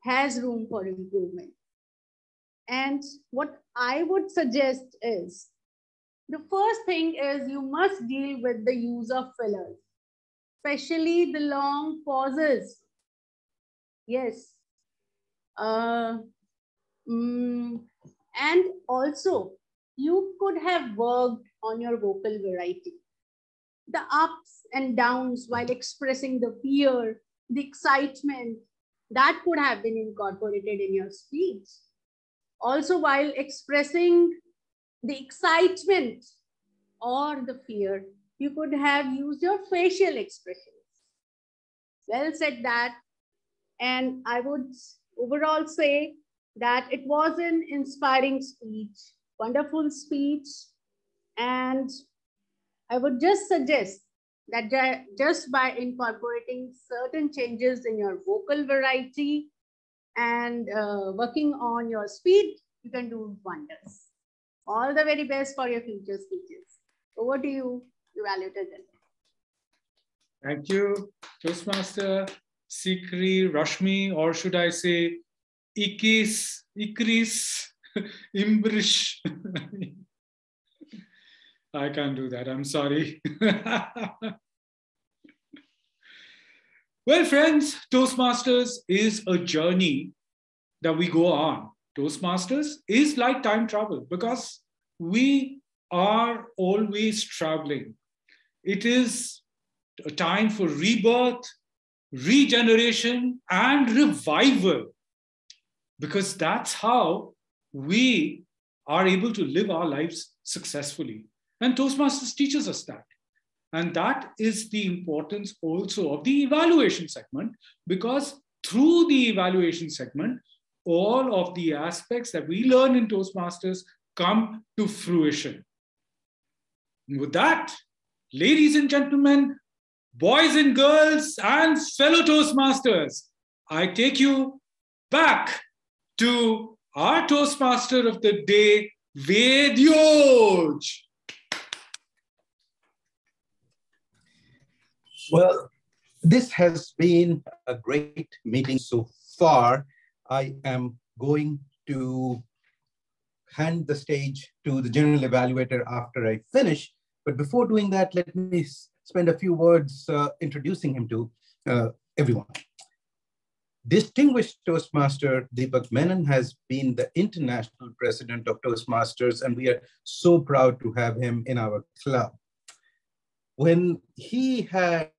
Speaker 7: has room for improvement. And what I would suggest is, the first thing is you must deal with the use of fillers, especially the long pauses. Yes. And also, you could have worked on your vocal variety. The ups and downs while expressing the fear, the excitement, that could have been incorporated in your speech. Also, while expressing the excitement or the fear, you could have used your facial expressions. Well said that. And I would overall say that it was an inspiring speech, wonderful speech. And I would just suggest that just by incorporating certain changes in your vocal variety and working on your speed, you can do wonders. All the very best for your future speeches. Over to you, Evaluator General.
Speaker 2: Thank you, Toastmaster Sikri, Rashmi, or should I say Ikris, Imbrish. I can't do that, I'm sorry. Well, friends, Toastmasters is a journey that we go on. Toastmasters is like time travel because we are always traveling. It is a time for rebirth, regeneration, and revival, because that's how we are able to live our lives successfully. And Toastmasters teaches us that. And that is the importance also of the evaluation segment, because through the evaluation segment, all of the aspects that we learn in Toastmasters come to fruition. And with that, ladies and gentlemen, boys and girls, and fellow Toastmasters, I take you back to our Toastmaster of the day, Vedyoj.
Speaker 3: Well, this has been a great meeting so far. I am going to hand the stage to the general evaluator after I finish. But before doing that, let me spend a few words introducing him to everyone. Distinguished Toastmaster Deepak Menon has been the international president of Toastmasters, and we are so proud to have him in our club. When he had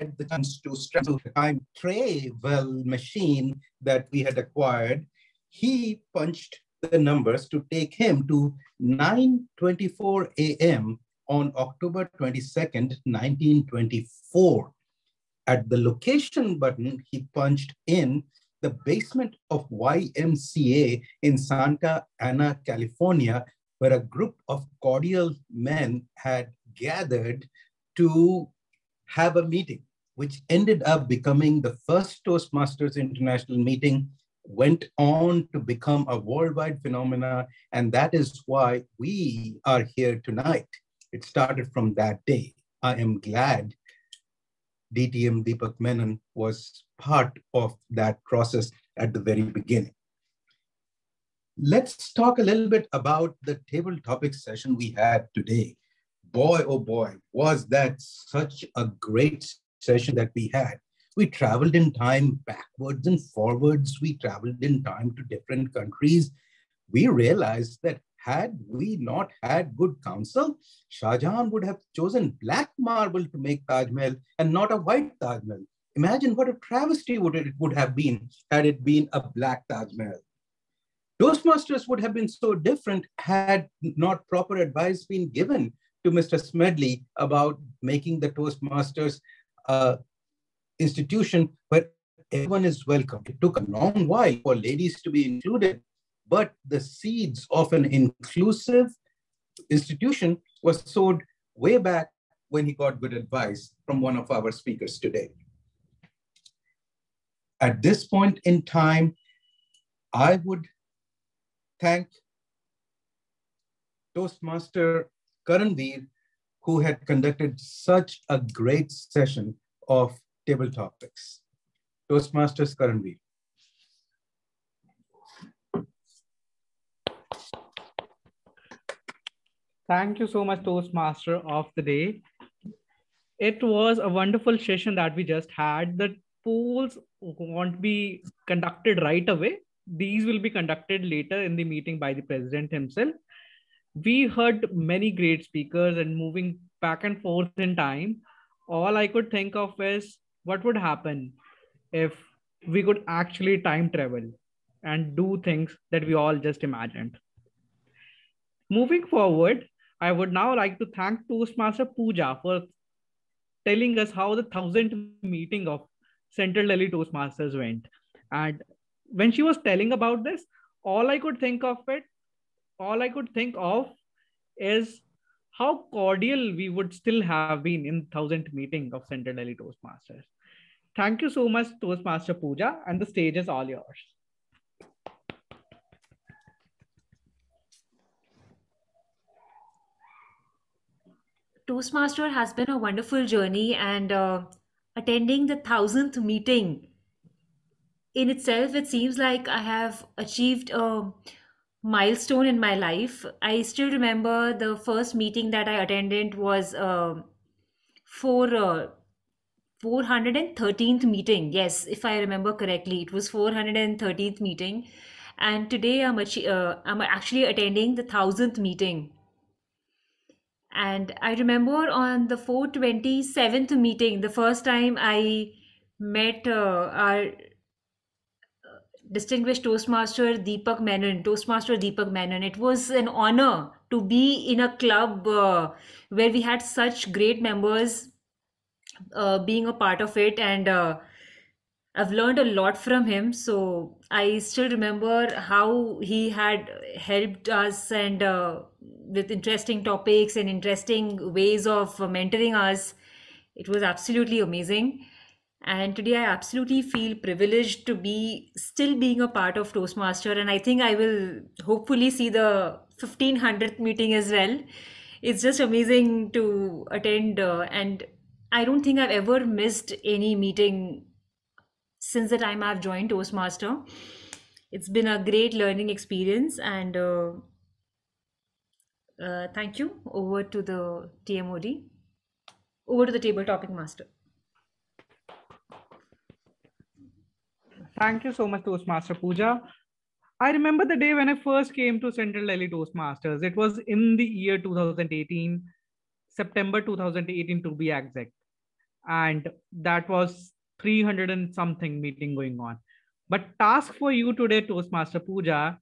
Speaker 3: the chance to struggle the time travel machine that we had acquired, he punched the numbers to take him to 9:24 a.m. on October 22nd, 1924. At the location button, he punched in the basement of YMCA in Santa Ana, California, where a group of cordial men had gathered to have a meeting, which ended up becoming the first Toastmasters International meeting, went on to become a worldwide phenomena, and that is why we are here tonight. It started from that day. I am glad DTM Deepak Menon was part of that process at the very beginning. Let's talk a little bit about the table topic session we had today. Boy, oh boy, was that such a great session that we had. We traveled in time backwards and forwards. We traveled in time to different countries. We realized that had we not had good counsel, Shah Jahan would have chosen black marble to make Taj Mahal and not a white Taj Mahal. Imagine what a travesty it would have been had it been a black Taj Mahal. Toastmasters would have been so different had not proper advice been given to Mr. Smedley about making the Toastmasters institution where everyone is welcome. It took a long while for ladies to be included, but the seeds of an inclusive institution was sowed way back when he got good advice from one of our speakers today. At this point in time, I would thank Toastmaster Karanveer, who had conducted such a great session of table topics. Toastmasters Karanveer.
Speaker 1: Thank you so much, Toastmaster of the day. It was a wonderful session that we just had. The polls won't be conducted right away. These will be conducted later in the meeting by the president himself. We heard many great speakers, and moving back and forth in time, all I could think of is what would happen if we could actually time travel and do things that we all just imagined. Moving forward, I would now like to thank Toastmaster Pooja for telling us how the 1000th meeting of Central Delhi Toastmasters went. And when she was telling about this, all I could think of is how cordial we would still have been in 1000th meeting of Central Delhi Toastmasters. Thank you so much, Toastmaster Pooja, and the stage is all yours.
Speaker 12: Toastmaster has been a wonderful journey, and attending the 1000th meeting in itself, it seems like I have achieved a milestone in my life. I still remember the first meeting that I attended was 413th meeting. Yes, if I remember correctly, it was 413th meeting, and today I'm actually attending the 1000th meeting. And I remember on the 427th meeting, the first time I met our distinguished Toastmaster Deepak Menon, Toastmaster Deepak Menon. It was an honor to be in a club where we had such great members being a part of it, and I've learned a lot from him. So I still remember how he had helped us, and with interesting topics and interesting ways of mentoring us. It was absolutely amazing. And today I absolutely feel privileged to be still being a part of Toastmaster. And I think I will hopefully see the 1500th meeting as well. It's just amazing to attend. And I don't think I've ever missed any meeting since the time I've joined Toastmaster. It's been a great learning experience, and thank you. Over to the TMOD. Over to the table topic master.
Speaker 1: Thank you so much, Toastmaster Pooja. I remember the day when I first came to Central Delhi Toastmasters. It was in the year 2018, September 2018 to be exact. And that was 300 and something meeting going on. But task for you today, Toastmaster Pooja,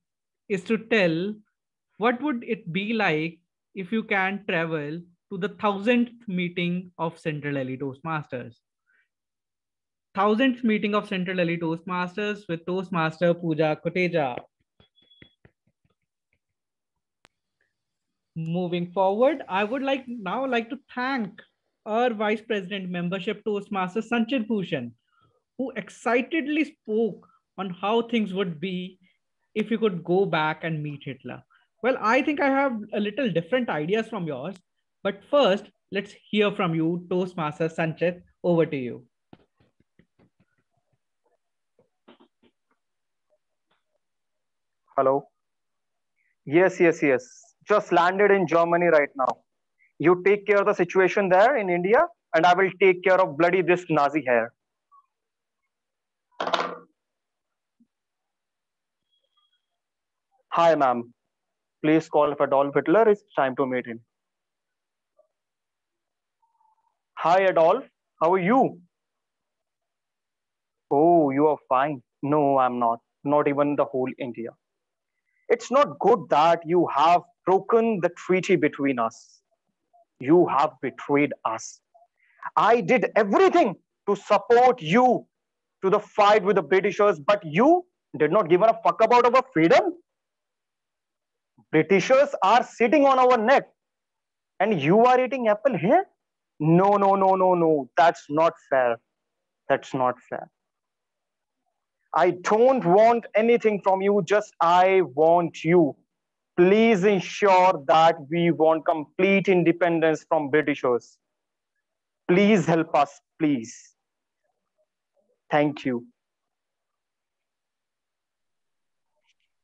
Speaker 1: is to tell what would it be like if you can travel to the 1000th meeting of Central Delhi Toastmasters. 1000th meeting of Central Delhi Toastmasters with Toastmaster Pooja Koteja. Moving forward, I would now like to thank our Vice President Membership Toastmaster Sanchit Bhushan, who excitedly spoke on how things would be if you could go back and meet Hitler. Well, I think I have a little different ideas from yours, but first, let's hear from you, Toastmaster Sanchit. Over to you.
Speaker 13: Hello. Yes. Just landed in Germany right now. You take care of the situation there in India, and I will take care of bloody this Nazi hair. Hi, ma'am. Please call for Adolf Hitler. It's time to meet him. Hi, Adolf. How are you? Oh, you are fine. No, I'm not. Not even the whole India. It's not good that you have broken the treaty between us. You have betrayed us. I did everything to support you to the fight with the Britishers, but you did not give a fuck about our freedom. Britishers are sitting on our neck and you are eating apple here? No, no, no, no, no. That's not fair. That's not fair. I don't want anything from you, just I want you. Please ensure that we want complete independence from Britishers. Please help us, please. Thank you.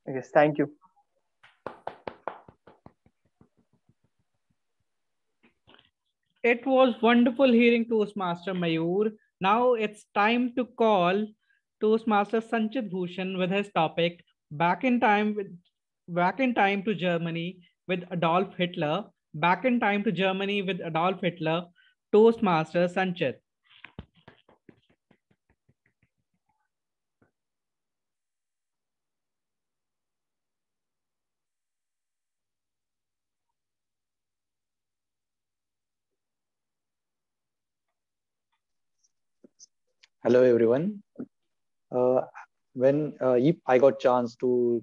Speaker 13: Yes, thank you.
Speaker 1: It was wonderful hearing Toastmaster Mayur. Now it's time to call Toastmaster Sanchit Bhushan with his topic Back in Time to Germany with Adolf Hitler. Back in Time to Germany with Adolf Hitler. Toastmaster Sanchit.
Speaker 14: Hello everyone. If I got chance to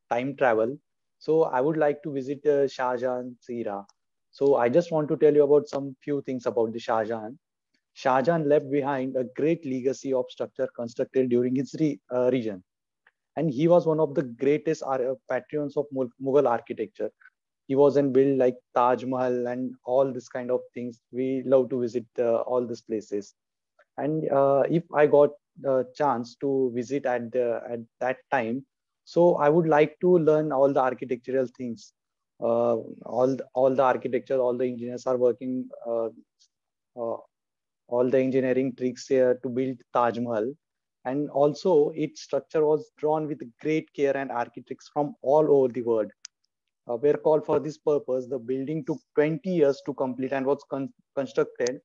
Speaker 14: time travel, so I would like to visit Shah Jahan's era. So I just want to tell you about some few things about the Shah Jahan. Shah Jahan left behind a great legacy of structure constructed during his region, and he was one of the greatest patrons of Mughal architecture. He was in build like Taj Mahal and all this kind of things. We love to visit all these places. And if I got the chance to visit at that time, so I would like to learn all the architectural things. All the architecture, all the engineers are working all the engineering tricks here to build Taj Mahal. And also its structure was drawn with great care, and architects from all over the world were called for this purpose. The building took 20 years to complete and was constructed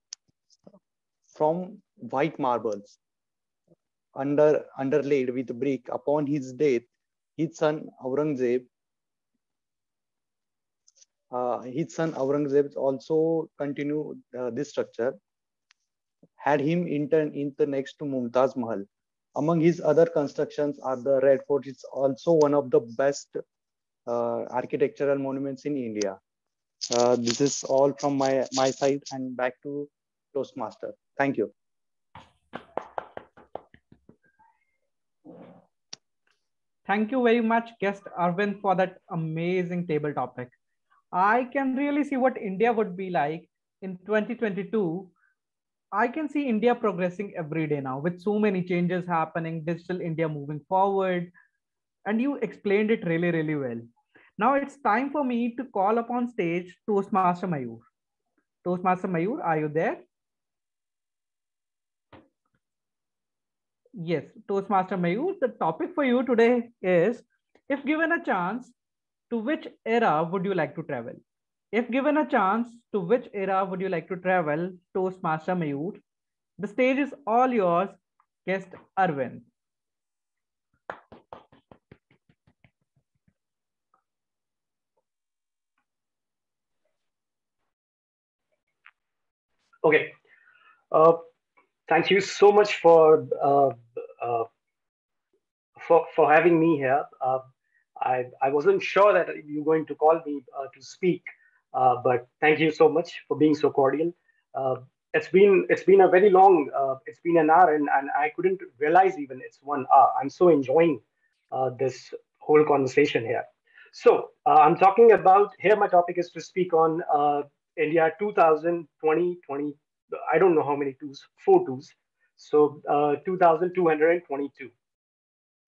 Speaker 14: from white marbles underlaid with brick. Upon his death, his son Aurangzeb also continued this structure, had him interned in the next to Mumtaz Mahal. Among his other constructions are the Red Fort. It's also one of the best architectural monuments in India. This is all from my side, and back to Toastmaster. Thank you.
Speaker 1: Thank you very much, guest Arvind, for that amazing table topic. I can really see what India would be like in 2022. I can see India progressing every day now with so many changes happening, digital India moving forward, and you explained it really, really well. Now it's time for me to call upon stage Toastmaster Mayur. Toastmaster Mayur, are you there? Yes, Toastmaster Mayur, the topic for you today is, if given a chance, to which era would you like to travel? If given a chance, to which era would you like to travel, Toastmaster Mayur? The stage is all yours, guest Arvind.
Speaker 15: Okay. Thank you so much for having me here. I wasn't sure that you were going to call me to speak, but thank you so much for being so cordial. It's been a very long. It's been an hour, and I couldn't realize even it's 1 hour. I'm so enjoying this whole conversation here. So I'm talking about here. My topic is to speak on India 2020. I don't know how many twos, 4 twos. So 2222.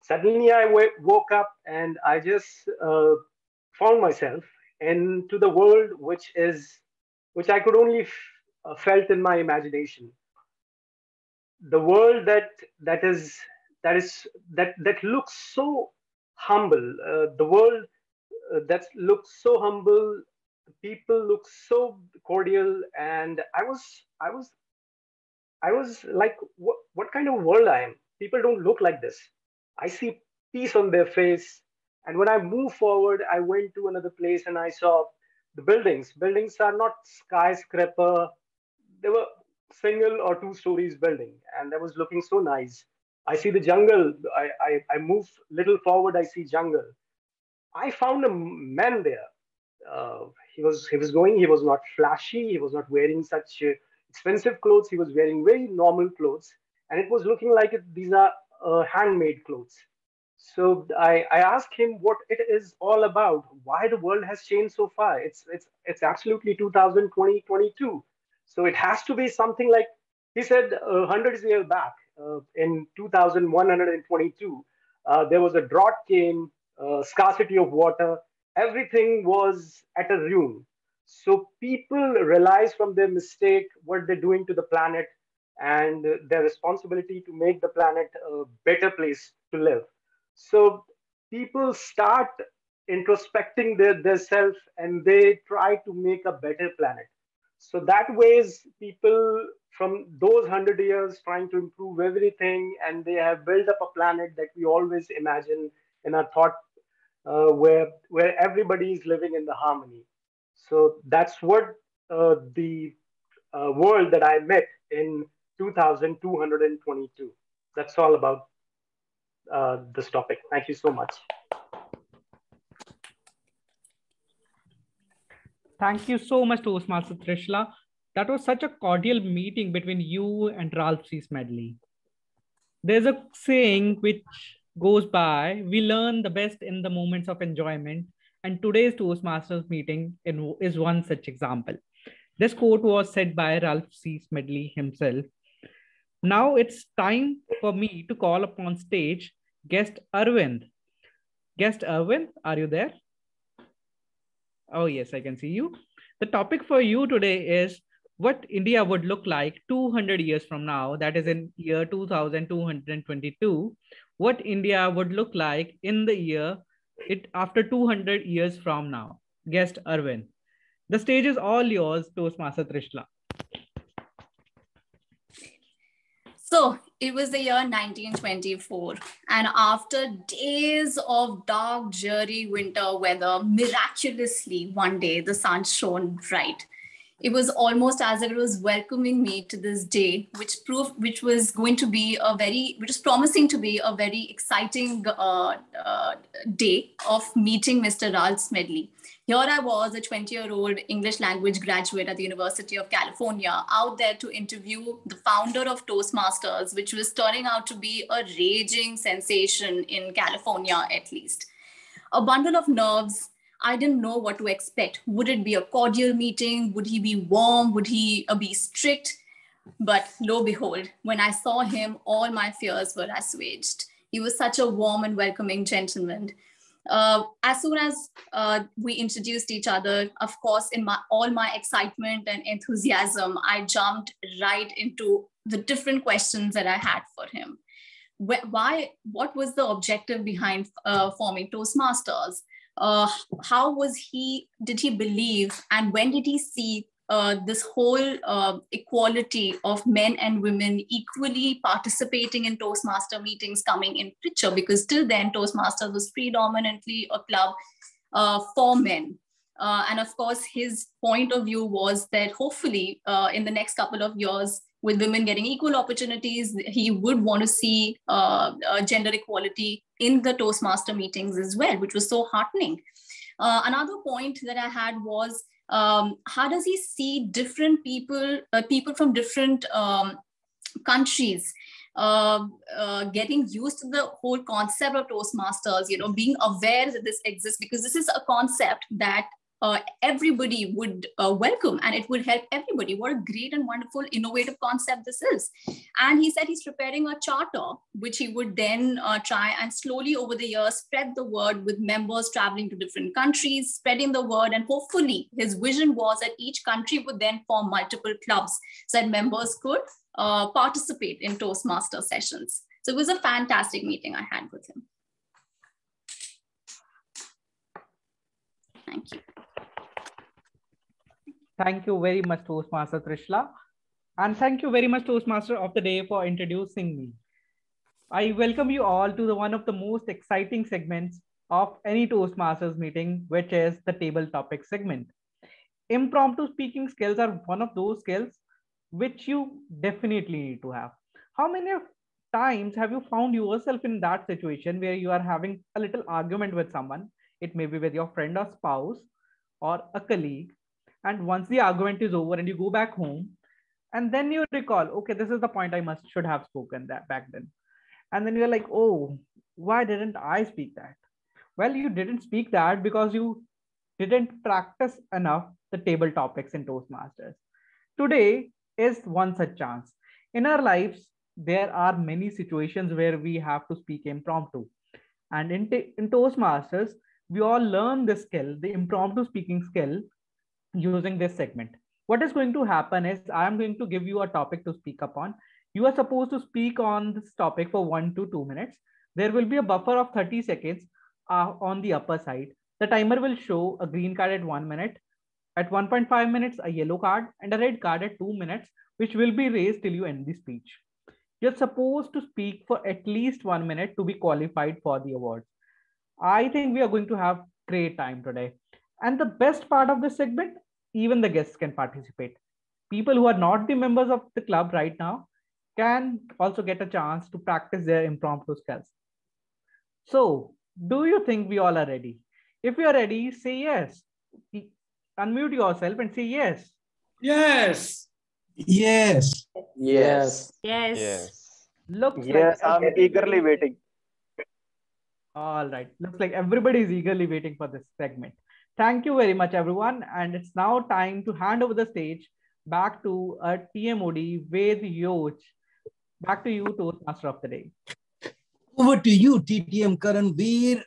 Speaker 15: Suddenly I woke up and I just found myself into the world which I could only felt in my imagination. The world that looks so humble. The world that looks so humble, people look so cordial, and I was like, what kind of world I am? People don't look like this. I see peace on their face. And when I moved forward, I went to another place and I saw the buildings. Buildings are not skyscraper. They were single or two stories building, and that was looking so nice. I see the jungle. I move little forward. I see jungle. I found a man there. He was going. He was not flashy. He was not wearing such expensive clothes. He was wearing very normal clothes, and it was looking like these are handmade clothes. So I asked him what it is all about. Why the world has changed so far? It's absolutely 2022. So it has to be something like he said hundreds of years back in 2122. There was a drought came, scarcity of water, everything was at a ruin. So people realize from their mistake what they're doing to the planet and their responsibility to make the planet a better place to live. So people start introspecting their self and they try to make a better planet. So that ways people from those 100 years trying to improve everything, and they have built up a planet that we always imagine in our thought, where everybody is living in the harmony. So that's what the world that I met in 2222. That's all about this topic. Thank you so much.
Speaker 1: Thank you so much, Toastmaster Trishla. That was such a cordial meeting between you and Ralph C. Smedley. There's a saying which goes by, we learn the best in the moments of enjoyment, and today's Toastmasters meeting is one such example. This quote was said by Ralph C. Smedley himself. Now it's time for me to call upon stage guest Arvind. Guest Arvind, are you there? Oh, yes, I can see you. The topic for you today is what India would look like 200 years from now, that is in year 2222. What India would look like in the year after 200 years from now. Guest Arvind. The stage is all yours, Toastmaster Trishla.
Speaker 16: So it was the year 1924, and after days of dark, dreary winter weather, miraculously one day the sun shone bright. It was almost as if it was welcoming me to this day, which was promising to be a very exciting day of meeting Mr. Ralph Smedley. Here I was, a 20-year-old English language graduate at the University of California, out there to interview the founder of Toastmasters, which was turning out to be a raging sensation in California, at least. A bundle of nerves. I didn't know what to expect. Would it be a cordial meeting? Would he be warm? Would he be strict? But lo and behold, when I saw him, all my fears were assuaged. He was such a warm and welcoming gentleman. As soon as we introduced each other, of course, in all my excitement and enthusiasm, I jumped right into the different questions that I had for him. What was the objective behind forming Toastmasters? Did he believe, and when did he see this whole equality of men and women equally participating in Toastmaster meetings coming in picture? Because till then, Toastmasters was predominantly a club for men. And of course, his point of view was that hopefully in the next couple of years, with women getting equal opportunities, he would want to see gender equality in the Toastmaster meetings as well, which was so heartening. Another point that I had was, how does he see different people from different countries getting used to the whole concept of Toastmasters, being aware that this exists, because this is a concept that everybody would welcome, and it would help everybody. What a great and wonderful, innovative concept this is. And he said he's preparing a charter, which he would then try and slowly over the years spread the word, with members traveling to different countries, spreading the word. And hopefully his vision was that each country would then form multiple clubs so that members could participate in Toastmaster sessions. So it was a fantastic meeting I had with him.
Speaker 9: Thank you.
Speaker 1: Thank you very much, Toastmaster Trishla. And thank you very much, Toastmaster of the Day, for introducing me. I welcome you all to one of the most exciting segments of any Toastmasters meeting, which is the table topic segment. Impromptu speaking skills are one of those skills which you definitely need to have. How many times have you found yourself in that situation where you are having a little argument with someone? It may be with your friend or spouse or a colleague. And once the argument is over and you go back home, and then you recall, okay, this is the point I should have spoken that back then. And then you're like, oh, why didn't I speak that? Well, you didn't speak that because you didn't practice enough the table topics in Toastmasters. Today is one such chance. In our lives, there are many situations where we have to speak impromptu. And in Toastmasters, we all learn this skill, the impromptu speaking skill, using this segment. What is going to happen is I am going to give you a topic to speak upon. You are supposed to speak on this topic for 1 to 2 minutes. There will be a buffer of 30 seconds on the upper side. The timer will show a green card at 1 minute, at 1.5 minutes, a yellow card, and a red card at 2 minutes, which will be raised till you end the speech. You're supposed to speak for at least 1 minute to be qualified for the awards. I think we are going to have great time today. And the best part of this segment, even the guests can participate. People who are not the members of the club right now can also get a chance to practice their impromptu skills. So, do you think we all are ready? If you are ready, say yes. Unmute yourself and say yes.
Speaker 2: Yes.
Speaker 3: Yes.
Speaker 13: Yes.
Speaker 12: Yes.
Speaker 13: Yes.
Speaker 1: Looks
Speaker 13: Yes,
Speaker 1: like
Speaker 13: I'm eagerly waiting.
Speaker 1: All right. Looks like everybody is eagerly waiting for this segment. Thank you very much, everyone. And it's now time to hand over the stage back to our TMOD with Yoch. Back to you, Toastmaster of the Day.
Speaker 3: Over to you, TTM Karanveer.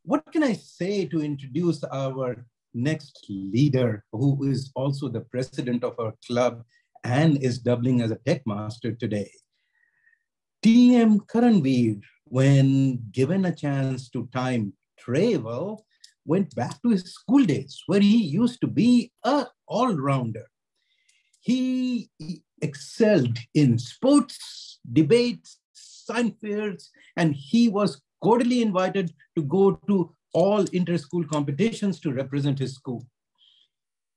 Speaker 3: What can I say to introduce our next leader, who is also the president of our club and is doubling as a tech master today? TM Karanveer, when given a chance to time travel, went back to his school days where he used to be an all-rounder. He excelled in sports, debates, science fairs, and he was cordially invited to go to all inter-school competitions to represent his school.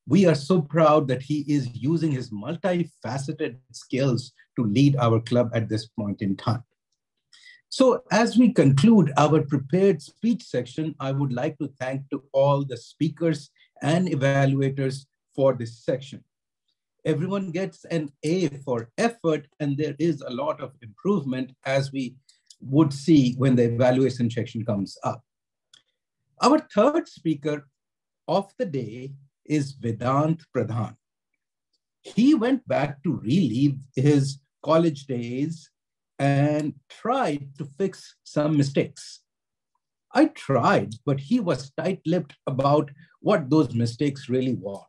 Speaker 3: We are so proud that he is using his multifaceted skills to lead our club at this point in time. So as we conclude our prepared speech section, I would like to thank to all the speakers and evaluators for this section. Everyone gets an A for effort, and there is a lot of improvement as we would see when the evaluation section comes up. Our third speaker of the day is Vedant Pradhan. He went back to relive his college days and tried to fix some mistakes. I tried, but he was tight-lipped about what those mistakes really were.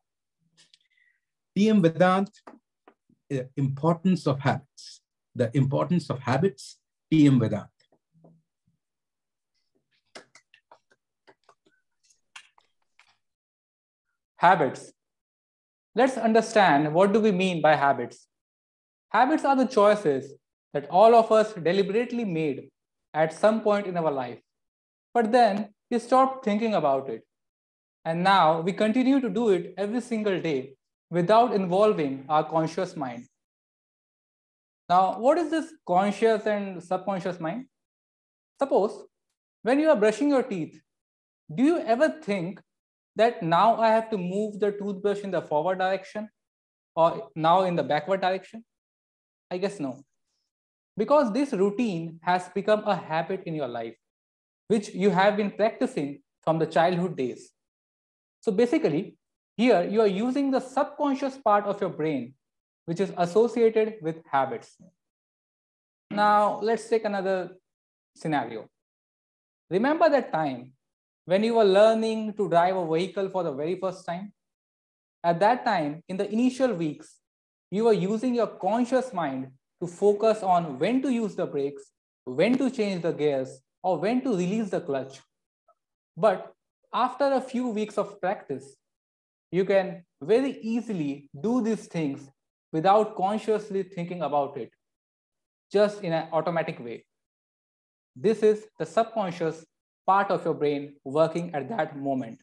Speaker 3: TM Vedant, importance of habits. The importance of habits, TM Vedant.
Speaker 17: Habits. Let's understand what do we mean by habits. Habits are the choices that all of us deliberately made at some point in our life. But then we stopped thinking about it. And now we continue to do it every single day without involving our conscious mind. Now, what is this conscious and subconscious mind? Suppose when you are brushing your teeth, do you ever think that now I have to move the toothbrush in the forward direction or now in the backward direction? I guess no. Because this routine has become a habit in your life, which you have been practicing from the childhood days. So basically, here you are using the subconscious part of your brain, which is associated with habits. Now, let's take another scenario. Remember that time when you were learning to drive a vehicle for the very first time? At that time, in the initial weeks, you were using your conscious mind to focus on when to use the brakes, when to change the gears, or when to release the clutch. But After a few weeks of practice, you can very easily do these things without consciously thinking about it, just in an automatic way. This is the subconscious part of your brain working at that moment.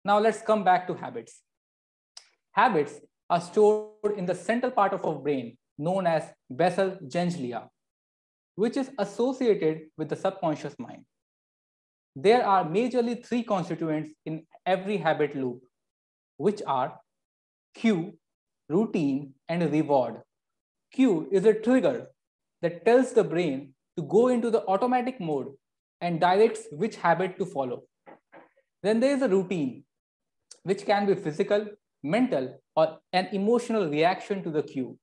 Speaker 17: Now let's come back to habits. Habits are stored in the central part of our brain known as basal ganglia, which is associated with the subconscious mind. There are majorly three constituents in every habit loop, which are cue, routine, and reward. Cue is a trigger that tells the brain to go into the automatic mode and directs which habit to follow. Then there is a routine, which can be physical, mental, or an emotional reaction to the cue.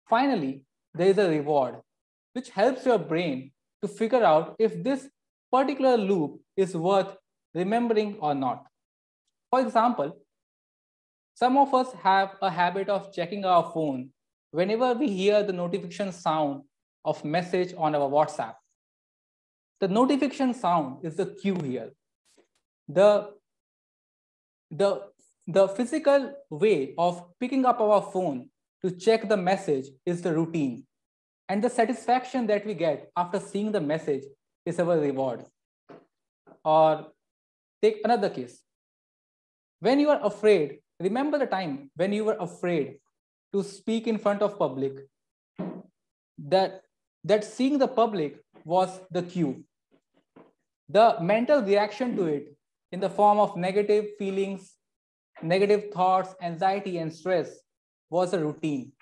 Speaker 17: Finally, there is a reward, which helps your brain to figure out if this particular loop is worth remembering or not. For example, some of us have a habit of checking our phone whenever we hear the notification sound of message on our WhatsApp. The notification sound is the cue here. The physical way of picking up our phone to check the message is the routine. And the satisfaction that we get after seeing the message is our reward. Or take another case. When you are afraid, remember the time when you were afraid to speak in front of public, that seeing the public was the cue. The mental reaction to it in the form of negative feelings, negative thoughts, anxiety, and stress was a routine.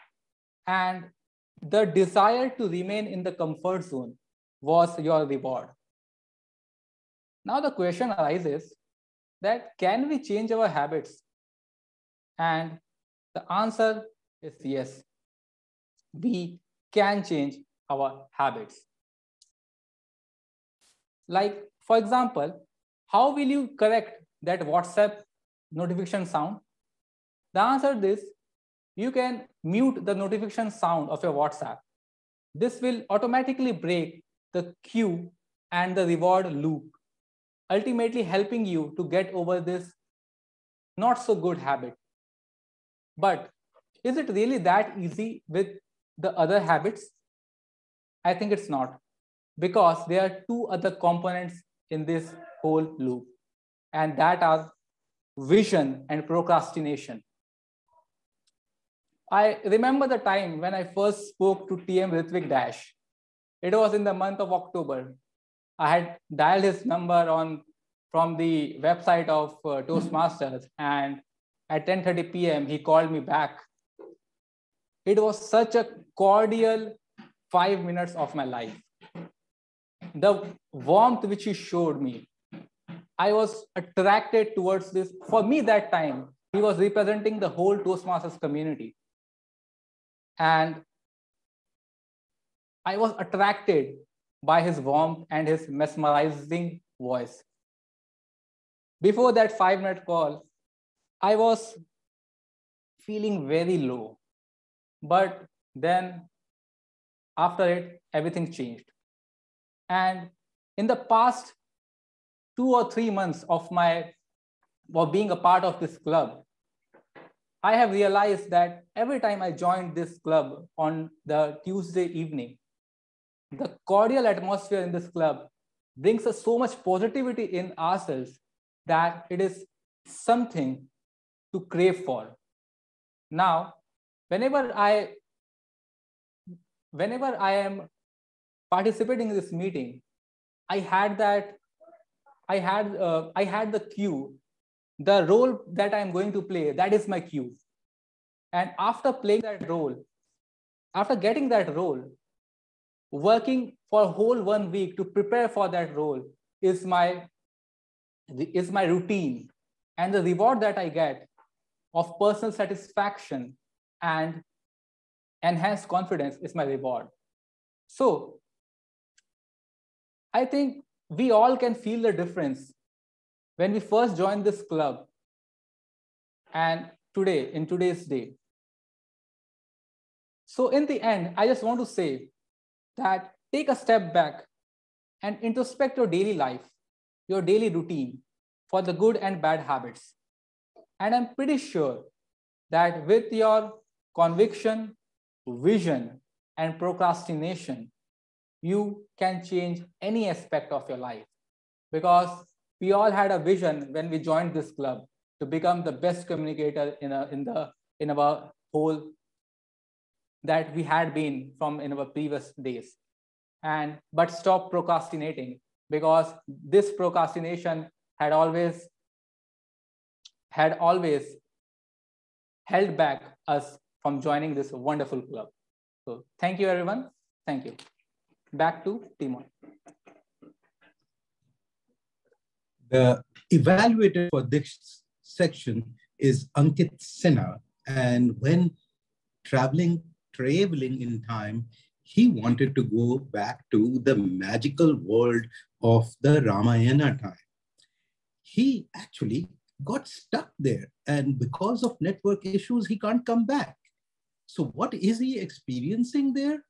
Speaker 17: And the desire to remain in the comfort zone was your reward. Now the question arises that can we change our habits? And the answer is yes, we can change our habits. Like, for example, how will you correct that WhatsApp notification sound? The answer is you can mute the notification sound of your WhatsApp. This will automatically break the cue and the reward loop, ultimately helping you to get over this not so good habit. But is it really that easy with the other habits? I think it's not, because there are two other components in this whole loop, and that are vision and procrastination. I remember the time when I first spoke to TM Ritvik Dash. It was in the month of October. I had dialed his number from the website of Toastmasters, and at 10:30 p.m. he called me back. It was such a cordial 5 minutes of my life. The warmth which he showed me, I was attracted towards this. For me that time, he was representing the whole Toastmasters community. And I was attracted by his warmth and his mesmerizing voice. Before that 5-minute call, I was feeling very low. But then after it, everything changed. And in the past 2 or 3 months of being a part of this club, I have realized that every time I joined this club on the Tuesday evening, the cordial atmosphere in this club brings us so much positivity in ourselves that it is something to crave for. Now, whenever I am participating in this meeting, I had the cue, the role that I'm going to play, that is my cue. And after playing that role, after getting that role, working for a whole 1 week to prepare for that role is my routine. And the reward that I get of personal satisfaction and enhanced confidence is my reward. So I think we all can feel the difference when we first joined this club and today, in today's day. So in the end, I just want to say that take a step back and introspect your daily life, your daily routine, for the good and bad habits. And I'm pretty sure that with your conviction, vision, and procrastination, you can change any aspect of your life, because we all had a vision when we joined this club to become the best communicator in our whole that we had been from in our previous days. But stop procrastinating, because this procrastination had always held back us from joining this wonderful club. So thank you, everyone. Thank you. Back to Timon.
Speaker 3: The evaluator for this section is Ankit Sinha, and when traveling in time, he wanted to go back to the magical world of the Ramayana time. He actually got stuck there, and because of network issues, he can't come back. So what is he experiencing there?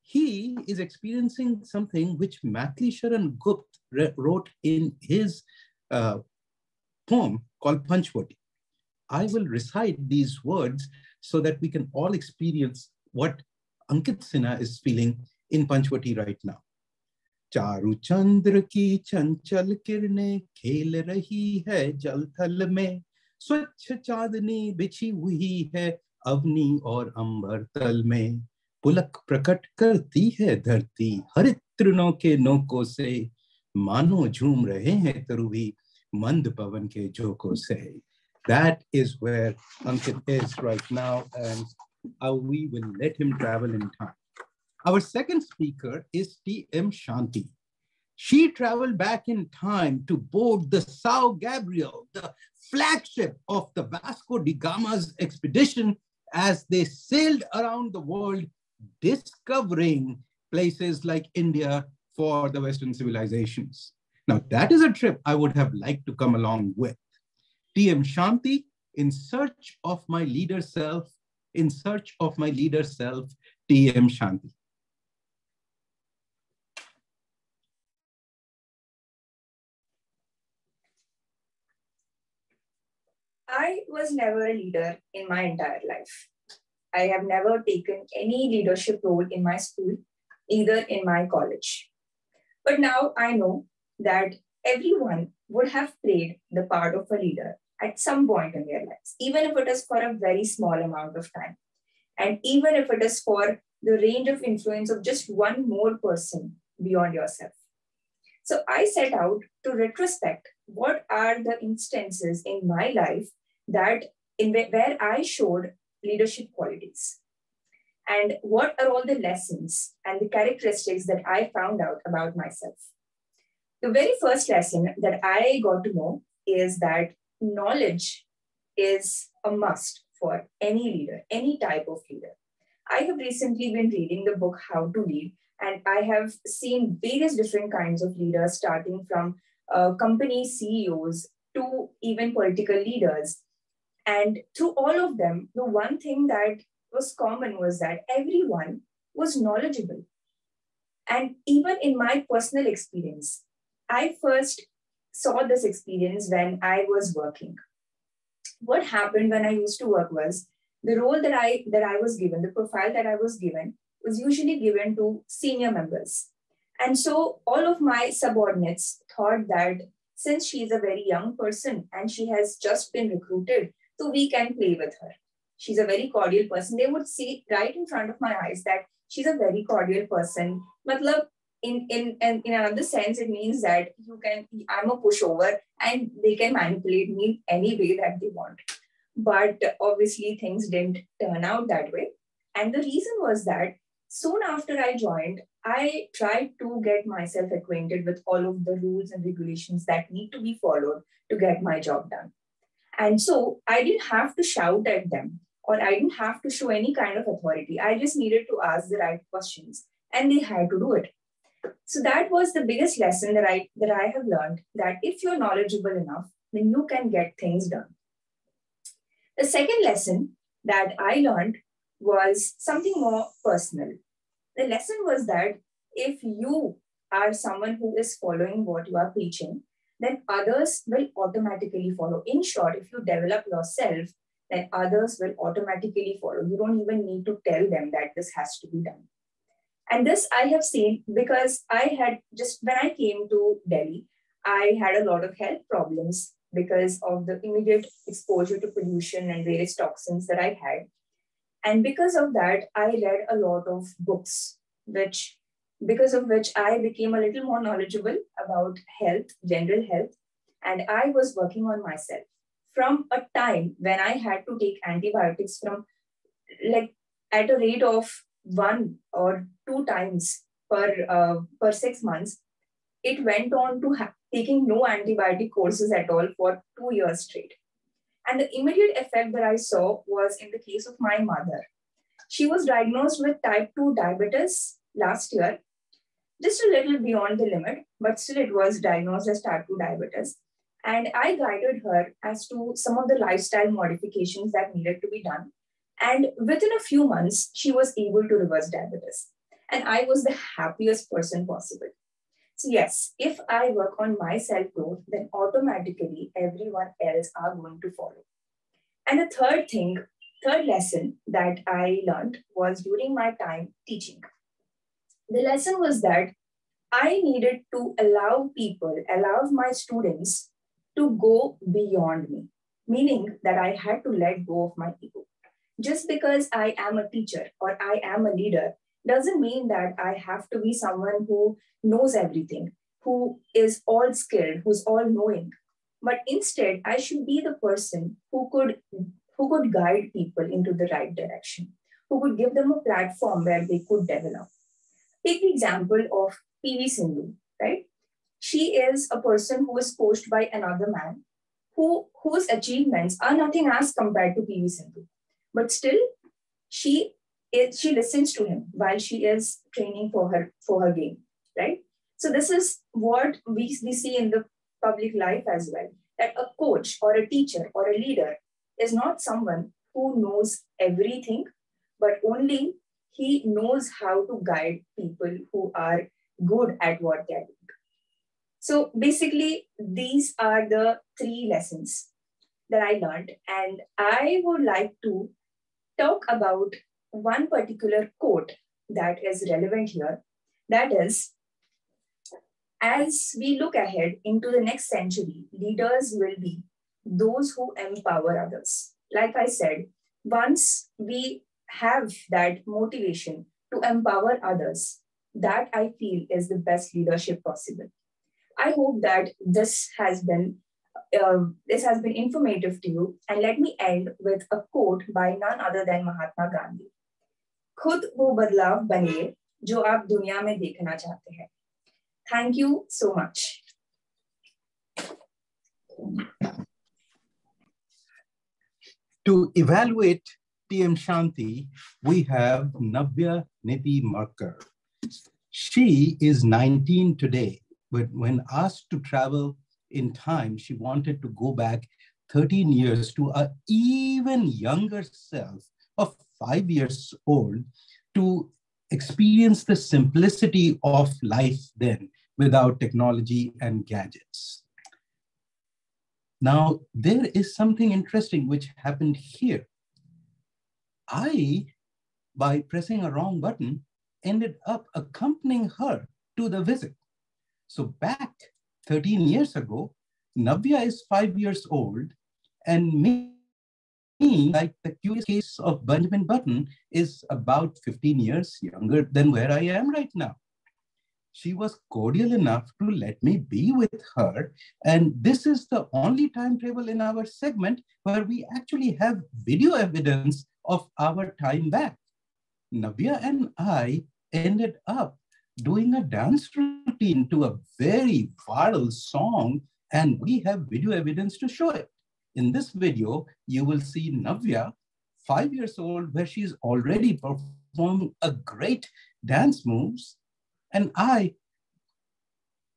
Speaker 3: He is experiencing something which Matli Sharan Gupta wrote in his poem called Panchvati. I will recite these words so that we can all experience what Ankit Sinha is feeling in Panchvati right now. चारु चंद्र की चंचल किरणें खेल रही है जल थल में, स्वच्छ चांदनी बिछी हुई है अवनी और अंबर तल में, पुलक प्रकट करती है धरती हरित तृणों के नोकों से, मानो झूम रहे हैं तरुवी मंद पवन के झोंकों से. That is where Ankit is right now, and we will let him travel in time. Our second speaker is T.M. Shanti. She traveled back in time to board the São Gabriel, the flagship of the Vasco da Gama's expedition, as they sailed around the world, discovering places like India for the Western civilizations. Now, that is a trip I would have liked to come along with. T.M. Shanti, in search of my leader self, T.M. Shanti.
Speaker 18: I was never a leader in my entire life. I have never taken any leadership role in my school, either in my college. But now I know that everyone would have played the part of a leader at some point in their lives, even if it is for a very small amount of time. And even if it is for the range of influence of just one more person beyond yourself. So I set out to retrospect what are the instances in my life that where I showed leadership qualities, and what are all the lessons and the characteristics that I found out about myself. The very first lesson that I got to know is that knowledge is a must for any leader, any type of leader. I have recently been reading the book How to Lead, and I have seen various different kinds of leaders, starting from company CEOs to even political leaders. And through all of them, the one thing that was common was that everyone was knowledgeable. And even in my personal experience, I first saw this experience when I was working. What happened when I used to work was the role that I was given, the profile that I was given, was usually given to senior members. And so all of my subordinates thought that since she is a very young person and she has just been recruited, so we can play with her. She's a very cordial person. They would see right in front of my eyes that she's a very cordial person. Matlab, in another sense, it means that I'm a pushover and they can manipulate me any way that they want. But obviously things didn't turn out that way. And the reason was that soon after I joined, I tried to get myself acquainted with all of the rules and regulations that need to be followed to get my job done. And so I didn't have to shout at them, or I didn't have to show any kind of authority. I just needed to ask the right questions, and they had to do it. So that was the biggest lesson that I have learned, that if you're knowledgeable enough, then you can get things done. The second lesson that I learned was something more personal. The lesson was that if you are someone who is following what you are preaching, then others will automatically follow. In short, if you develop yourself, then others will automatically follow. You don't even need to tell them that this has to be done. And this I have seen because when I came to Delhi, I had a lot of health problems because of the immediate exposure to pollution and various toxins that I had. And because of that, I read a lot of books, because of which I became a little more knowledgeable about health, general health, and I was working on myself. From a time when I had to take antibiotics at a rate of 1 or 2 times per 6 months, it went on to taking no antibiotic courses at all for 2 years straight. And the immediate effect that I saw was in the case of my mother. She was diagnosed with type 2 diabetes last year, just a little beyond the limit, but still it was diagnosed as type 2 diabetes. And I guided her as to some of the lifestyle modifications that needed to be done. And within a few months, she was able to reverse diabetes. And I was the happiest person possible. So yes, if I work on my self-growth, then automatically everyone else are going to follow. And the third lesson that I learned was during my time teaching. The lesson was that I needed to allow my students to go beyond me, meaning that I had to let go of my ego. Just because I am a teacher or I am a leader doesn't mean that I have to be someone who knows everything, who is all skilled, who's all knowing. But instead, I should be the person who could guide people into the right direction, who could give them a platform where they could develop. Take the example of PV Sindhu, right? She is a person who was coached by another man whose achievements are nothing as compared to PV Sindhu. But still, she listens to him while she is training for her game, right? So this is what we see in the public life as well, that a coach or a teacher or a leader is not someone who knows everything, but only he knows how to guide people who are good at what they're doing. So basically, these are the 3 lessons that I learned. And I would like to talk about one particular quote that is relevant here. That is, as we look ahead into the next century, leaders will be those who empower others. Like I said, once we have that motivation to empower others, that I feel is the best leadership possible. I hope that this has been informative to you. And let me end with a quote by none other than Mahatma Gandhi. खुद वो बदलाव बनिए जो आप दुनिया में देखना चाहते हैं. Thank you so much.
Speaker 3: To evaluate TM Shanti, we have Navya Nidhi Markar. She is 19 today, but when asked to travel in time, she wanted to go back 13 years to an even younger self of 5 years old to experience the simplicity of life then without technology and gadgets. Now, there is something interesting which happened here. I, by pressing a wrong button, ended up accompanying her to the visit. So back 13 years ago, Navya is 5 years old, and me, like the curious case of Benjamin Button, is about 15 years younger than where I am right now. She was cordial enough to let me be with her, and this is the only timetable in our segment where we actually have video evidence of our time back. Navya and I ended up doing a dance routine to a very viral song, and we have video evidence to show it. In this video, you will see Navya, 5 years old, where she's already performing a great dance moves, and I,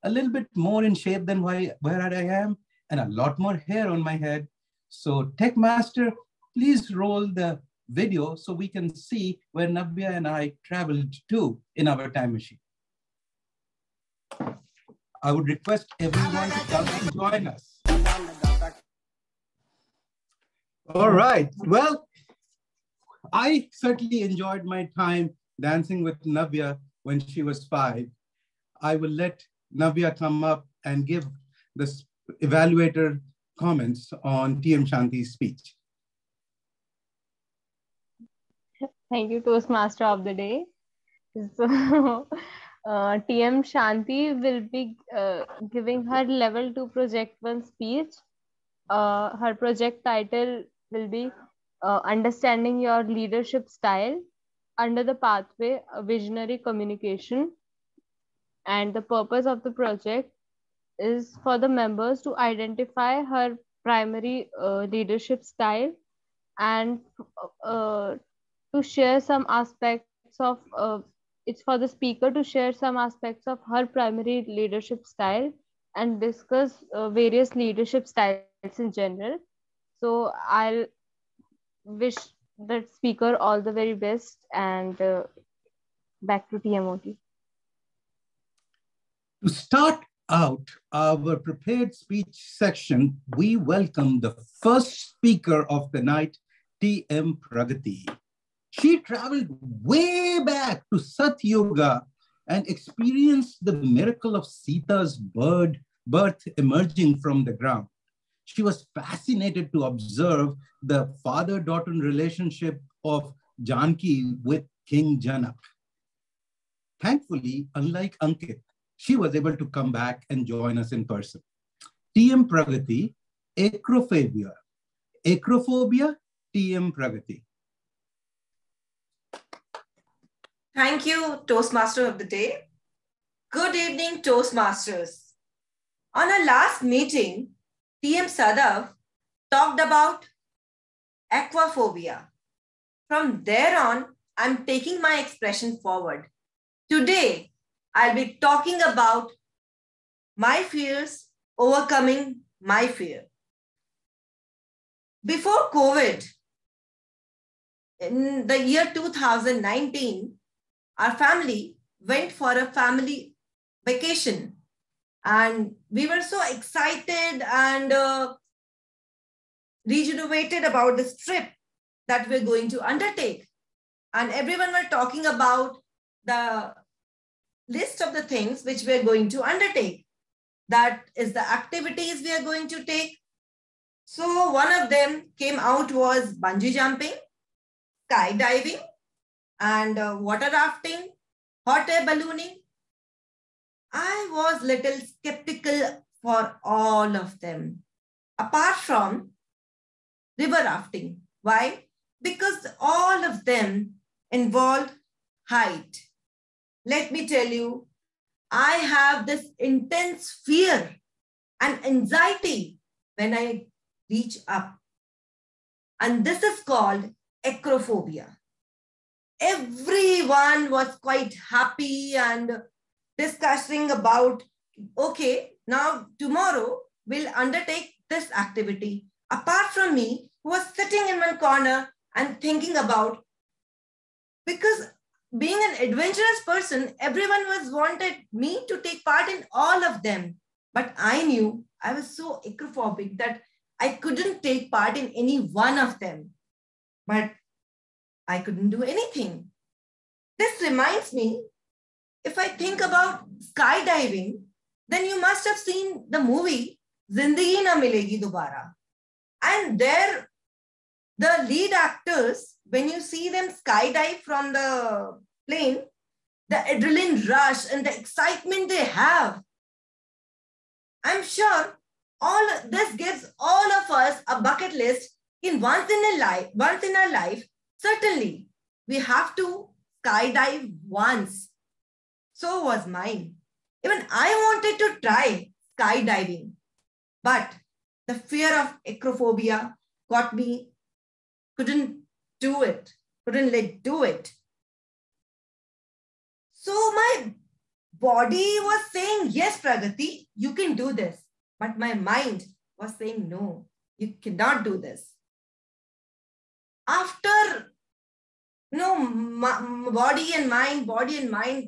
Speaker 3: a little bit more in shape than where I am, and a lot more hair on my head. So Tech Master, please roll the video so we can see where Navya and I traveled to in our time machine. I would request everyone to come and join us. All right. Well, I certainly enjoyed my time dancing with Navya when she was 5. I will let Navya come up and give the evaluator comments on TM Shanti's speech.
Speaker 5: Thank you, Toastmaster of the Day. So, TM Shanti will be giving her level 2 project 1 speech. Her project title will be Understanding Your Leadership Style under the pathway of visionary communication. And the purpose of the project is for the members to identify her primary leadership style and to share some aspects of it's for the speaker to share some aspects of her primary leadership style and discuss various leadership styles in general. So I'll wish that speaker all the very best, and back to TMOT.
Speaker 3: To start out our prepared speech section, we welcome the first speaker of the night, TM Pragati. She traveled way back to Satyuga and experienced the miracle of Sita's birth emerging from the ground. She was fascinated to observe the father-daughter relationship of Janki with King Janak. Thankfully, unlike Ankit, she was able to come back and join us in person. TM Pragati, Acrophobia. Acrophobia, TM Pragati.
Speaker 19: Thank you, Toastmaster of the Day. Good evening, Toastmasters. On our last meeting, TM Sadav talked about aquaphobia. From there on, I'm taking my expression forward. Today, I'll be talking about my fears, overcoming my fear. Before COVID, in the year 2019, our family went for a family vacation, and we were so excited and rejuvenated about this trip that we're going to undertake. And everyone were talking about the list of the things which we're going to undertake. That is the activities we are going to take. So one of them came out was bungee jumping, skydiving, and water rafting, hot air ballooning. I was little skeptical for all of them, apart from river rafting. Why? Because all of them involve height. Let me tell you, I have this intense fear and anxiety when I reach up. And this is called acrophobia. Everyone was quite happy and discussing about, okay, now tomorrow we'll undertake this activity. Apart from me, who was sitting in one corner and thinking about, because being an adventurous person, everyone was wanted me to take part in all of them. But I knew I was so acrophobic that I couldn't take part in any one of them. But I couldn't do anything. This reminds me, if I think about skydiving, then you must have seen the movie Zindagi Na Milegi Dobara. And there, the lead actors, when you see them skydive from the plane, the adrenaline rush and the excitement they have, I'm sure all this gives all of us a bucket list in once in our life. Certainly, we have to skydive once. So was mine. Even I wanted to try skydiving, but the fear of acrophobia got me, couldn't do it, couldn't let do it. So my body was saying, yes, Pragati, you can do this. But my mind was saying, no, you cannot do this. After body and mind,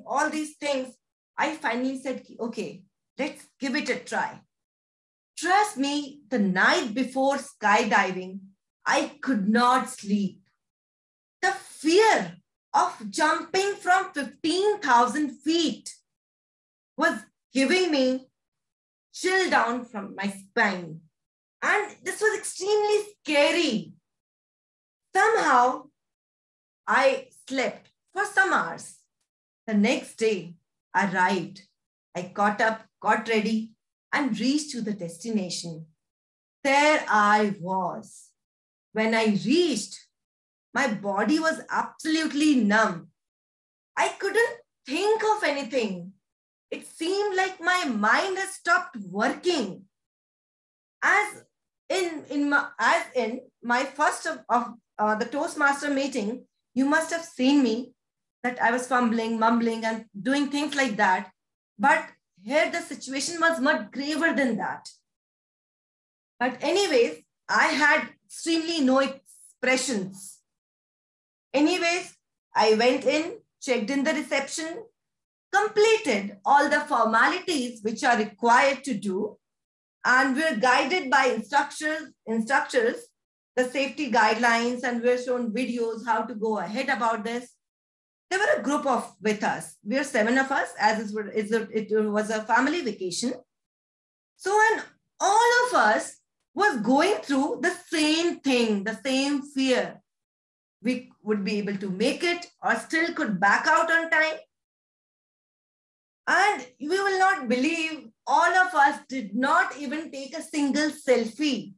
Speaker 19: all these things, I finally said, okay, Let's give it a try. Trust me, the night before skydiving, I could not sleep. The fear of jumping from 15,000 feet was giving me chill down from my spine. And this was extremely scary. Somehow, I slept for some hours. The next day, I arrived. I got up, got ready, and reached to the destination. There I was. When I reached, my body was absolutely numb. I couldn't think of anything. It seemed like my mind has stopped working. As in my first of the Toastmaster meeting, you must have seen me that I was fumbling, mumbling, and doing things like that. But here the situation was much graver than that. But anyways, I had extremely no expressions. Anyways, I went in, checked in the reception, completed all the formalities which are required to do, and we're guided by instructors, the safety guidelines, and we're shown videos how to go ahead about this. There were a group with us. We're 7 of us, as it was a family vacation. So, and all of us was going through the same thing, the same fear. We would be able to make it or still could back out on time. And you will not believe, all of us did not even take a single selfie.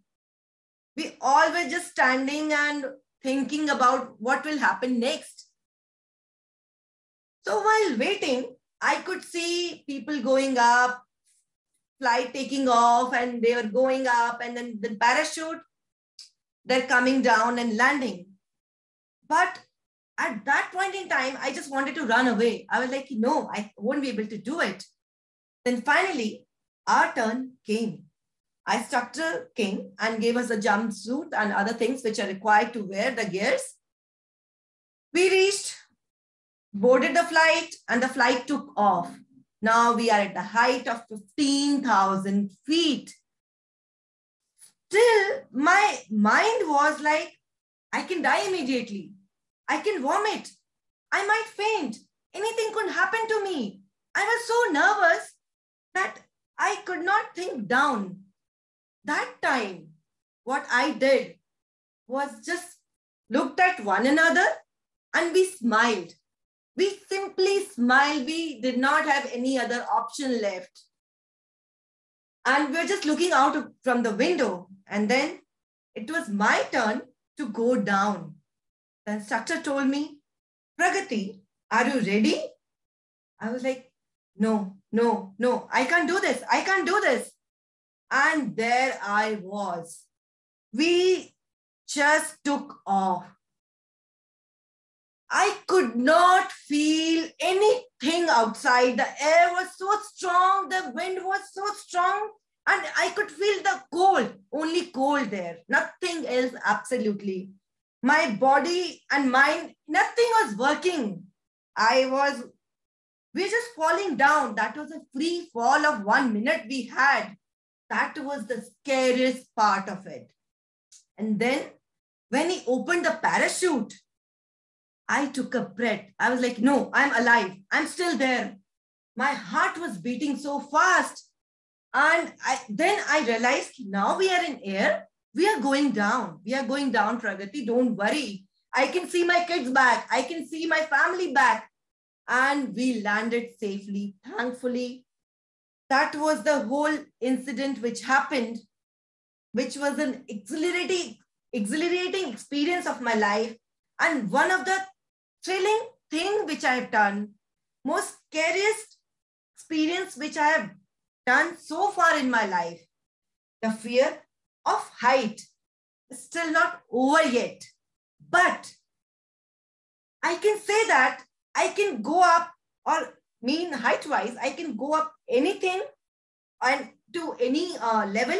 Speaker 19: We all were just standing and thinking about what will happen next. So while waiting, I could see people going up, flight taking off, and they were going up, and then the parachute, they're coming down and landing. But at that point in time, I just wanted to run away. I was like, no, I won't be able to do it. Then finally, our turn came. Our instructor came and gave us a jumpsuit and other things which are required to wear, the gears. We reached, boarded the flight, and the flight took off. Now we are at the height of 15,000 feet. Still, my mind was like, I can die immediately. I can vomit. I might faint. Anything could happen to me. I was so nervous that I could not think down. That time, what I did was just looked at one another and we smiled. We simply smiled. We did not have any other option left. And we were just looking out from the window. And then it was my turn to go down. The instructor told me, Pragati, are you ready? I was like, no, I can't do this. I can't do this. And there I was. We just took off. I could not feel anything outside. The air was so strong. The wind was so strong. And I could feel the cold, only cold there. Nothing else, absolutely. My body and mind, nothing was working. We're just falling down. That was a free fall of 1 minute we had. That was the scariest part of it. And then when he opened the parachute, I took a breath. I was like, no, I'm alive. I'm still there. My heart was beating so fast. And then I realized now we are in air. We are going down. We are going down, Pragati. Don't worry. I can see my kids back. I can see my family back. And we landed safely, thankfully. That was the whole incident which happened, which was an exhilarating experience of my life. And one of the thrilling thing which I have done, most scariest experience which I have done so far in my life, the fear of height is still not over yet. But I can say that I can go up, or mean height-wise, I can go up anything and to any level,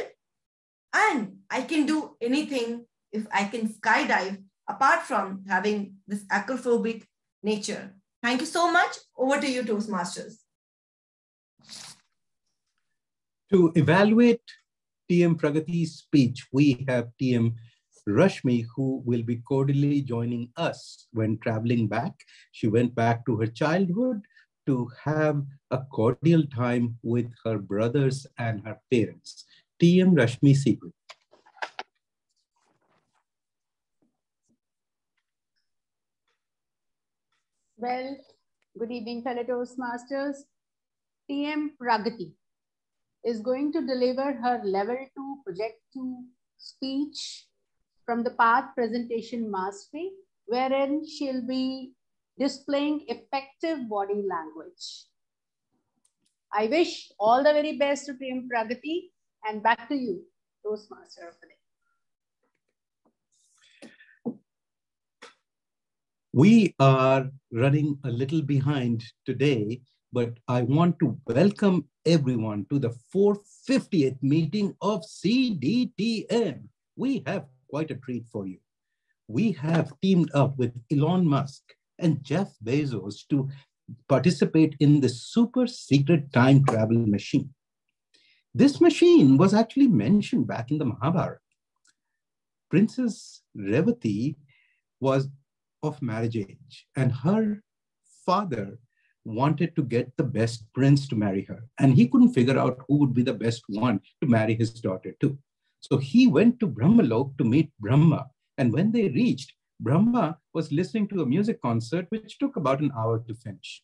Speaker 19: and I can do anything if I can skydive, apart from having this acrophobic nature. Thank you so much. Over to you, Toastmasters.
Speaker 3: To evaluate TM Pragati's speech, we have TM Rashmi, who will be cordially joining us when traveling back. She went back to her childhood to have a cordial time with her brothers and her parents. TM Rashmi Sequit.
Speaker 7: Well, good evening, fellow Toastmasters. TM Pragati is going to deliver her level 2 project 2 speech from the path presentation mastery, wherein she'll be displaying effective body language. I wish all the very best to TM Pragati, and back to you, Toastmaster of the day.
Speaker 3: We are running a little behind today, but I want to welcome everyone to the 450th meeting of CDTM. We have quite a treat for you. We have teamed up with Elon Musk and Jeff Bezos to participate in the super secret time travel machine. This machine was actually mentioned back in the Mahabharata. Princess Revati was of marriage age, and her father wanted to get the best prince to marry her, and he couldn't figure out who would be the best one to marry his daughter to. So he went to Brahmalok to meet Brahma, and when they reached, Brahma was listening to a music concert which took about an hour to finish.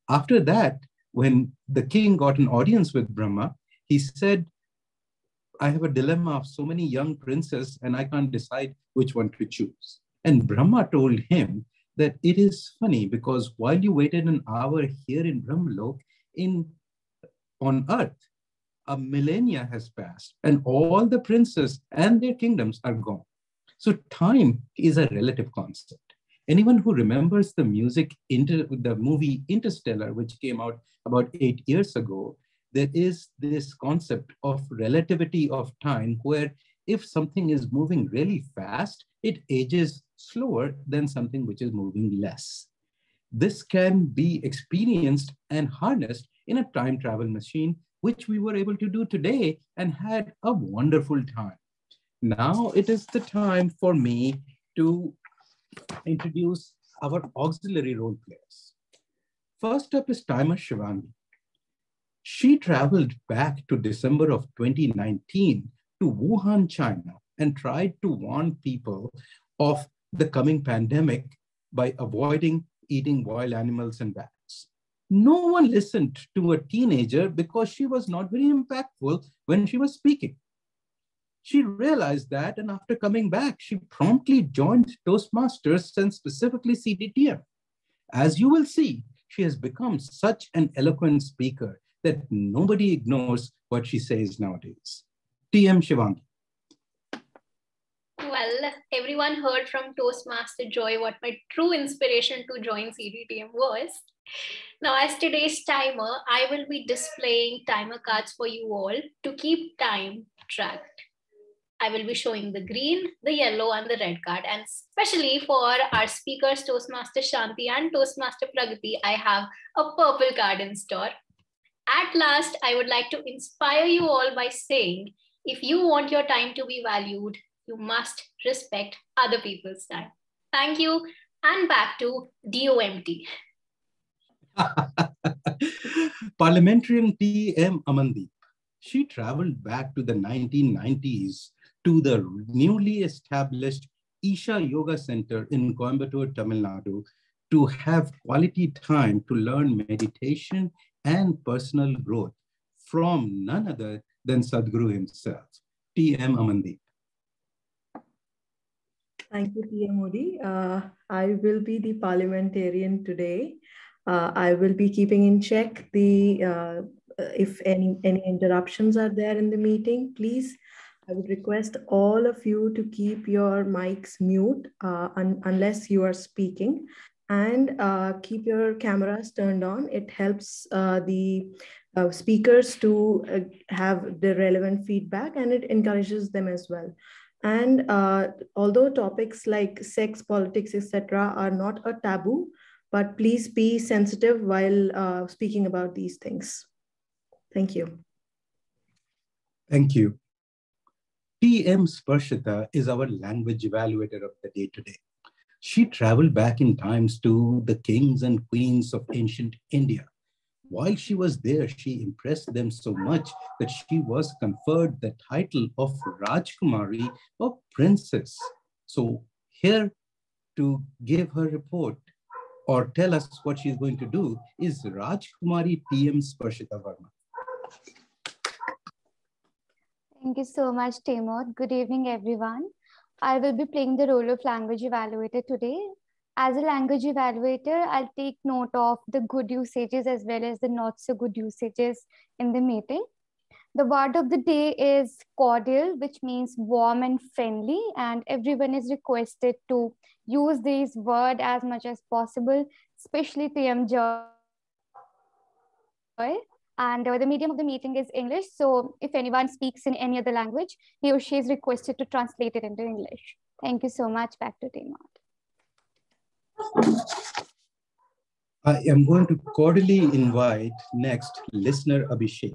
Speaker 3: After that, when the king got an audience with Brahma, he said, I have a dilemma of so many young princes and I can't decide which one to choose. And Brahma told him that it is funny because while you waited an hour here in Brahmalok, on earth, a millennia has passed and all the princes and their kingdoms are gone. So time is a relative concept. Anyone who remembers the movie Interstellar, which came out about 8 years ago, there is this concept of relativity of time where if something is moving really fast, it ages slower than something which is moving less. This can be experienced and harnessed in a time travel machine, which we were able to do today and had a wonderful time. Now it is the time for me to introduce our auxiliary role players. First up is Timer Shivangi. She traveled back to December of 2019 to Wuhan, China, and tried to warn people of the coming pandemic by avoiding eating wild animals and bats. No one listened to a teenager because she was not very impactful when she was speaking. She realized that, and after coming back, she promptly joined Toastmasters and specifically CDTM. As you will see, she has become such an eloquent speaker that nobody ignores what she says nowadays. TM Shivangi.
Speaker 9: Well, everyone heard from Toastmaster Joy what my true inspiration to join CDTM was. Now, as today's timer, I will be displaying timer cards for you all to keep time tracked. I will be showing the green, the yellow, and the red card. And especially for our speakers, Toastmaster Shanti and Toastmaster Pragati, I have a purple card in store. At last, I would like to inspire you all by saying, if you want your time to be valued, you must respect other people's time. Thank you. And back to DOMT.
Speaker 3: Parliamentarian TM Amandeep. She traveled back to the 1990s to the newly established Isha Yoga Center in Coimbatore, Tamil Nadu, to have quality time to learn meditation and personal growth from none other than Sadhguru himself. TM Amandeep.
Speaker 6: Thank you, TM Modi. I will be the parliamentarian today. I will be keeping in check the if any interruptions are there in the meeting. Please, I would request all of you to keep your mics mute unless you are speaking, and keep your cameras turned on. It helps the speakers to have the relevant feedback, and it encourages them as well. And although topics like sex, politics, etc. are not a taboo, but please be sensitive while speaking about these things. Thank you.
Speaker 3: Thank you. TM Sparshita is our language evaluator of the day today. She traveled back in times to the kings and queens of ancient India. While she was there, she impressed them so much that she was conferred the title of Rajkumari or Princess. So here to give her report or tell us what she's going to do is Rajkumari TM Sparshita Verma.
Speaker 8: Thank you so much, Timur. Good evening, everyone. I will be playing the role of language evaluator today. As a language evaluator, I'll take note of the good usages as well as the not so good usages in the meeting. The word of the day is cordial, which means warm and friendly, and everyone is requested to use this word as much as possible, especially TM Joy. And the medium of the meeting is English. So if anyone speaks in any other language, he or she is requested to translate it into English. Thank you so much. Back to Timur.
Speaker 3: I am going to cordially invite next listener Abhishek.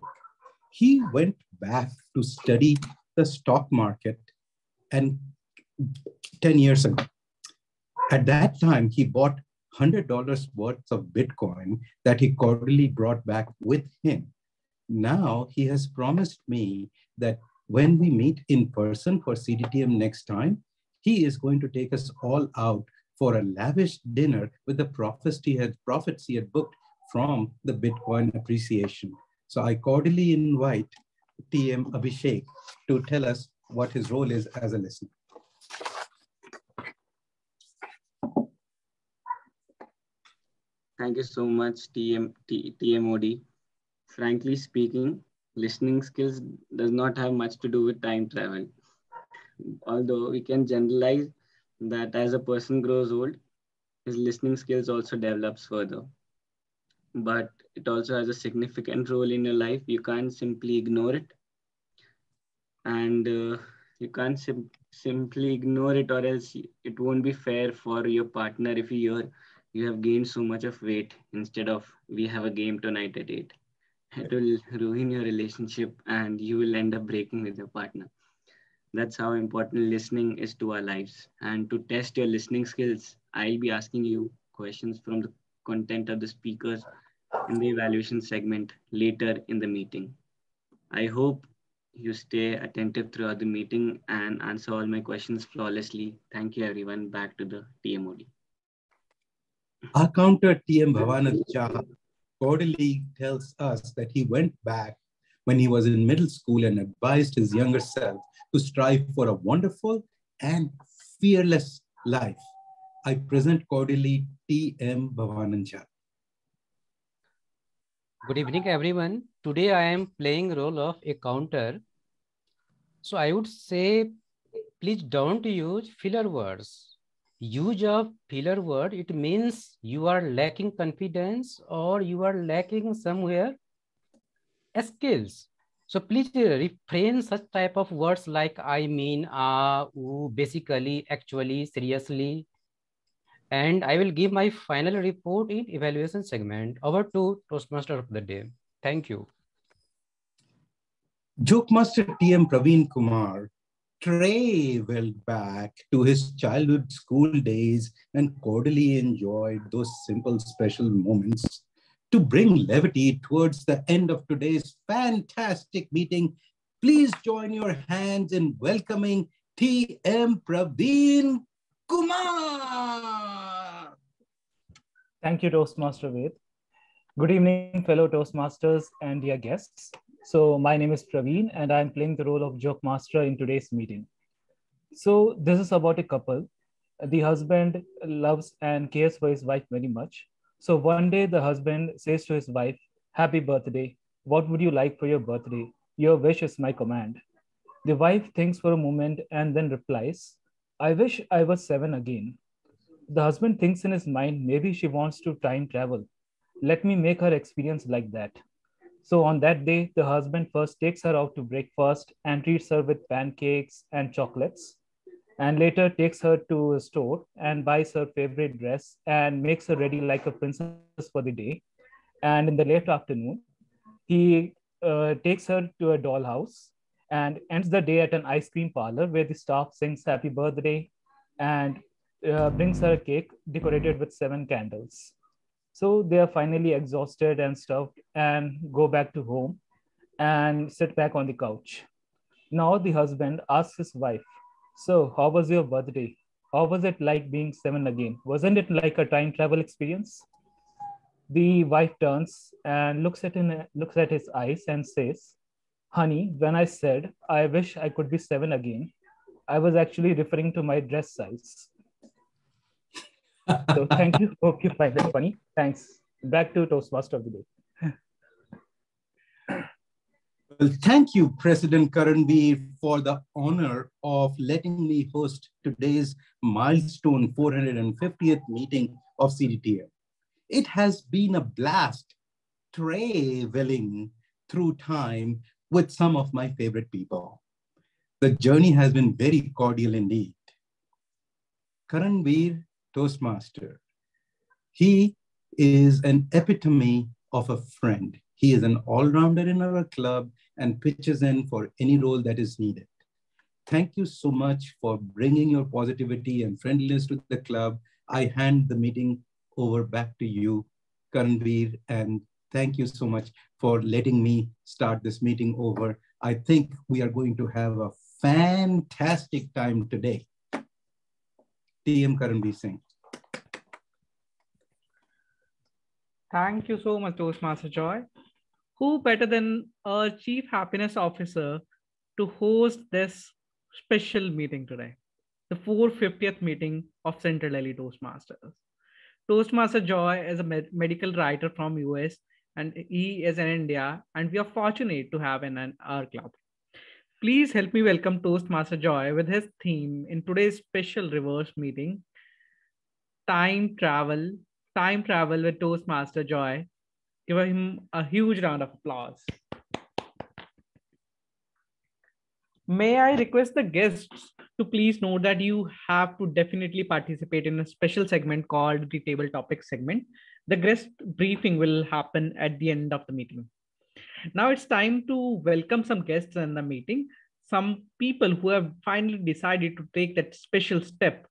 Speaker 3: He went back to study the stock market and 10 years ago. At that time, he bought $100 worth of Bitcoin that he cordially brought back with him. Now he has promised me that when we meet in person for CDTM next time, he is going to take us all out for a lavish dinner with the profits he had booked from the Bitcoin appreciation. So I cordially invite TM Abhishek to tell us what his role is as a listener.
Speaker 4: Thank you so much, TMOD. Frankly speaking, listening skills does not have much to do with time travel. Although we can generalize that as a person grows old, his listening skills also develops further. But it also has a significant role in your life. You can't simply ignore it. And you can't simply ignore it, or else it won't be fair for your partner if you have gained so much of weight instead of we have a game tonight at 8. It will ruin your relationship and you will end up breaking with your partner. That's how important listening is to our lives. And to test your listening skills, I'll be asking you questions from the content of the speakers in the evaluation segment later in the meeting. I hope you stay attentive throughout the meeting and answer all my questions flawlessly. Thank you, everyone. Back to the TMOD.
Speaker 3: Our counter TM Bhavanand Jha cordially tells us that he went back when he was in middle school and advised his younger self to strive for a wonderful and fearless life. I present cordially TM Bhavanand Jha.
Speaker 10: Good evening, everyone. Today I am playing role of a counter. So I would say, please don't use filler words. Use of filler word, it means you are lacking confidence or you are lacking somewhere skills. So please refrain such type of words like I mean, basically, actually, seriously. And I will give my final report in evaluation segment. Over to Toastmaster of the day. Thank you.
Speaker 3: Joke Master TM Praveen Kumar traveled back to his childhood school days and cordially enjoyed those simple special moments. To bring levity towards the end of today's fantastic meeting, please join your hands in welcoming TM Praveen Kumar.
Speaker 20: Thank you, Toastmaster Ved. Good evening, fellow Toastmasters and dear guests. So my name is Praveen and I'm playing the role of Joke Master in today's meeting. So this is about a couple. The husband loves and cares for his wife very much. So one day the husband says to his wife, "Happy birthday. What would you like for your birthday? Your wish is my command." The wife thinks for a moment and then replies, "I wish I was 7 again." The husband thinks in his mind, maybe she wants to time travel. Let me make her experience like that. So on that day, the husband first takes her out to breakfast and treats her with pancakes and chocolates, and later takes her to a store and buys her favorite dress and makes her ready like a princess for the day. And in the late afternoon, he takes her to a dollhouse and ends the day at an ice cream parlor where the staff sings happy birthday and brings her a cake decorated with 7 candles. So they are finally exhausted and stuffed and go back to home and sit back on the couch. Now the husband asks his wife, "So, how was your birthday? How was it like being 7 again? Wasn't it like a time travel experience?" The wife turns and looks at his eyes and says, "Honey, when I said I wish I could be 7 again, I was actually referring to my dress size." So thank you. Hope you find that funny. Thanks. Back to Toastmaster of the day.
Speaker 3: Well, thank you, President Karanveer, for the honor of letting me host today's milestone 450th meeting of CDTM. It has been a blast traveling through time with some of my favorite people. The journey has been very cordial indeed. Karanveer, Toastmaster, he is an epitome of a friend. He is an all-rounder in our club and pitches in for any role that is needed. Thank you so much for bringing your positivity and friendliness to the club. I hand the meeting over back to you, Karanveer, and thank you so much for letting me start this meeting over. I think we are going to have a fantastic time today. TM Karanveer Singh.
Speaker 1: Thank you so much, Toastmaster Joy. Who better than our Chief Happiness Officer to host this special meeting today, the 450th meeting of Central Delhi Toastmasters. Toastmaster Joy is a medical writer from US and he is in India, and we are fortunate to have him in our club. Please help me welcome Toastmaster Joy with his theme in today's special reverse meeting, Time Travel with Toastmaster Joy. Give him a huge round of applause. May I request the guests to please note that you have to definitely participate in a special segment called the table topic segment. The guest briefing will happen at the end of the meeting. Now it's time to welcome some guests in the meeting, some people who have finally decided to take that special step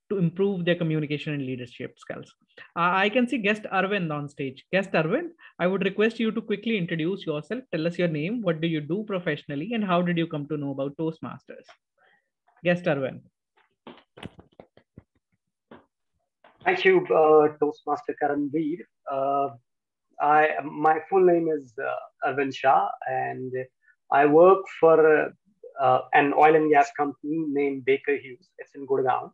Speaker 1: to improve their communication and leadership skills. I can see guest Arvind on stage. Guest Arvind, I would request you to quickly introduce yourself. Tell us your name, what do you do professionally, and how did you come to know about Toastmasters? Guest Arvind.
Speaker 15: Thank you, Toastmaster Karanveer. My full name is Arvind Shah, and I work for an oil and gas company named Baker Hughes. It's in Gurgaon.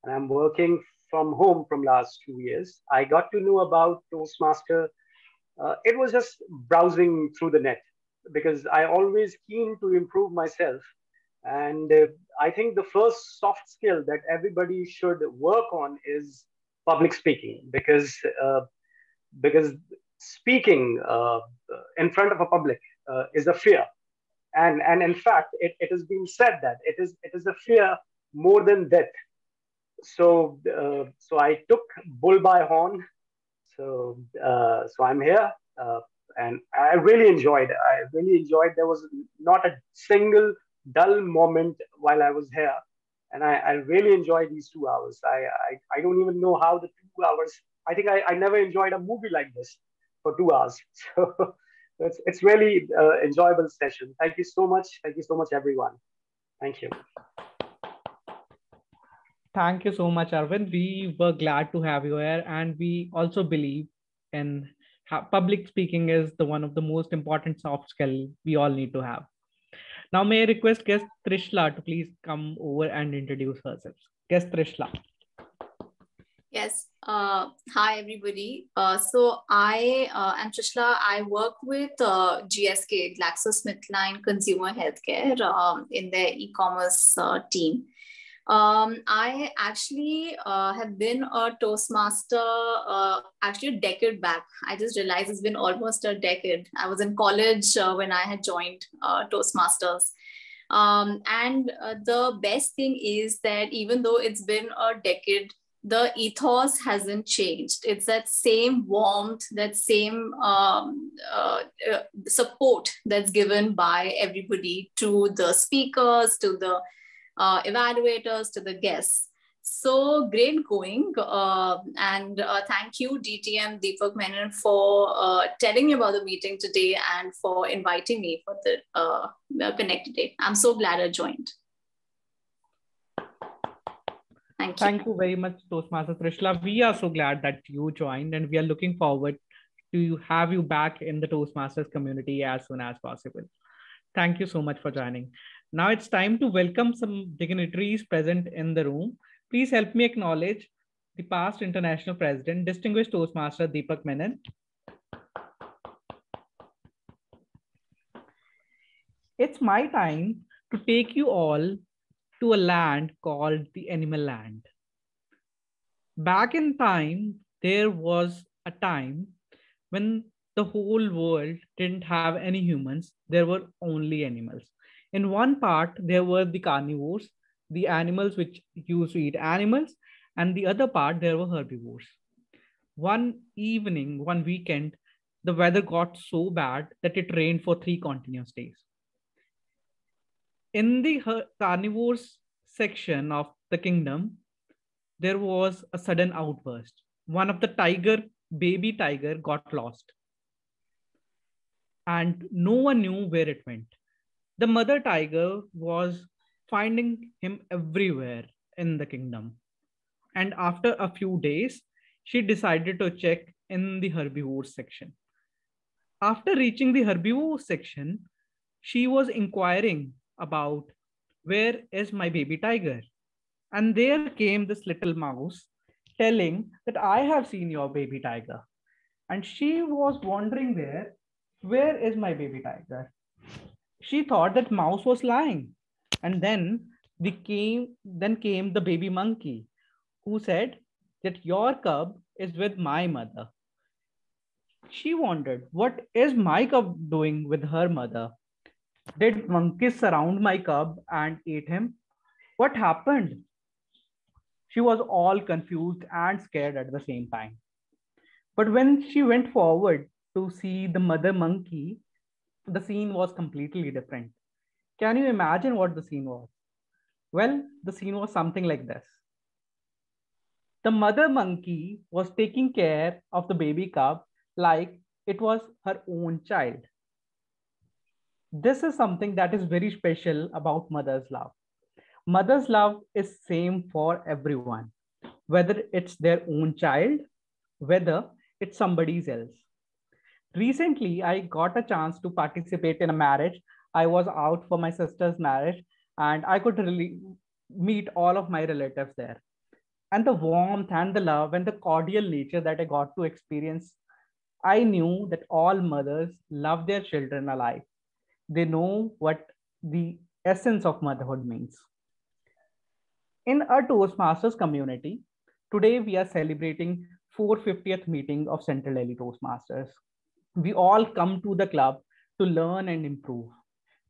Speaker 15: And I'm working from home from last 2 years. I got to know about Toastmaster. It was just browsing through the net because I always keen to improve myself. And I think the first soft skill that everybody should work on is public speaking, because speaking in front of a public is a fear. And in fact, it has been said that it is a fear more than death. So I took bull by horn. So I'm here, and I really enjoyed it. There was not a single dull moment while I was here, and I really enjoyed these 2 hours. I don't even know how the 2 hours. I think I never enjoyed a movie like this for 2 hours. So it's really enjoyable session. Thank you so much. Thank you so much, everyone. Thank you.
Speaker 1: Thank you so much, Arvind. We were glad to have you here, and we also believe in public speaking is one of the most important soft skill we all need to have. Now, may I request guest Trishla to please come over and introduce herself. Guest Trishla.
Speaker 16: Yes. Hi, everybody. So I am Trishla. I work with GSK, GlaxoSmithKline Consumer Healthcare, in their e-commerce team. I actually have been a Toastmaster actually a decade back. I just realized it's been almost a decade. I was in college when I had joined Toastmasters. And the best thing is that even though it's been a decade, the ethos hasn't changed. It's that same warmth, that same support that's given by everybody to the speakers, to the evaluators, to the guests. So great going. And thank you, DTM Deepak Menon, for telling me about the meeting today and for inviting me for the Connect Day. I'm so glad I joined. Thank you.
Speaker 1: Thank you very much, Toastmaster Trishla. We are so glad that you joined, and we are looking forward to have you back in the Toastmasters community as soon as possible. Thank you so much for joining. Now it's time to welcome some dignitaries present in the room. Please help me acknowledge the past international president, distinguished Toastmaster Deepak Menon. It's my time to take you all to a land called the Animal Land. Back in time, there was a time when the whole world didn't have any humans. There were only animals. In one part, there were the carnivores, the animals which used to eat animals, and the other part, there were herbivores. One evening, one weekend, the weather got so bad that it rained for 3 continuous days. In the carnivores section of the kingdom, there was a sudden outburst. One of the baby tiger got lost, and no one knew where it went. The mother tiger was finding him everywhere in the kingdom. And after a few days, she decided to check in the herbivores section. After reaching the herbivores section, she was inquiring about, where is my baby tiger? And there came this little mouse telling that I have seen your baby tiger. And she was wondering there, where is my baby tiger? She thought that mouse was lying. And then came the baby monkey, who said that your cub is with my mother. She wondered, what is my cub doing with her mother? Did monkeys surround my cub and ate him? What happened? She was all confused and scared at the same time. But when she went forward to see the mother monkey, the scene was completely different. Can you imagine what the scene was? Well, the scene was something like this. The mother monkey was taking care of the baby cub like it was her own child. This is something that is very special about mother's love. Mother's love is same for everyone, whether it's their own child, whether it's somebody else. Recently, I got a chance to participate in a marriage. I was out for my sister's marriage, and I could really meet all of my relatives there. And the warmth and the love and the cordial nature that I got to experience, I knew that all mothers love their children alike. They know what the essence of motherhood means. In our Toastmasters community, today we are celebrating 450th meeting of Central Delhi Toastmasters. We all come to the club to learn and improve.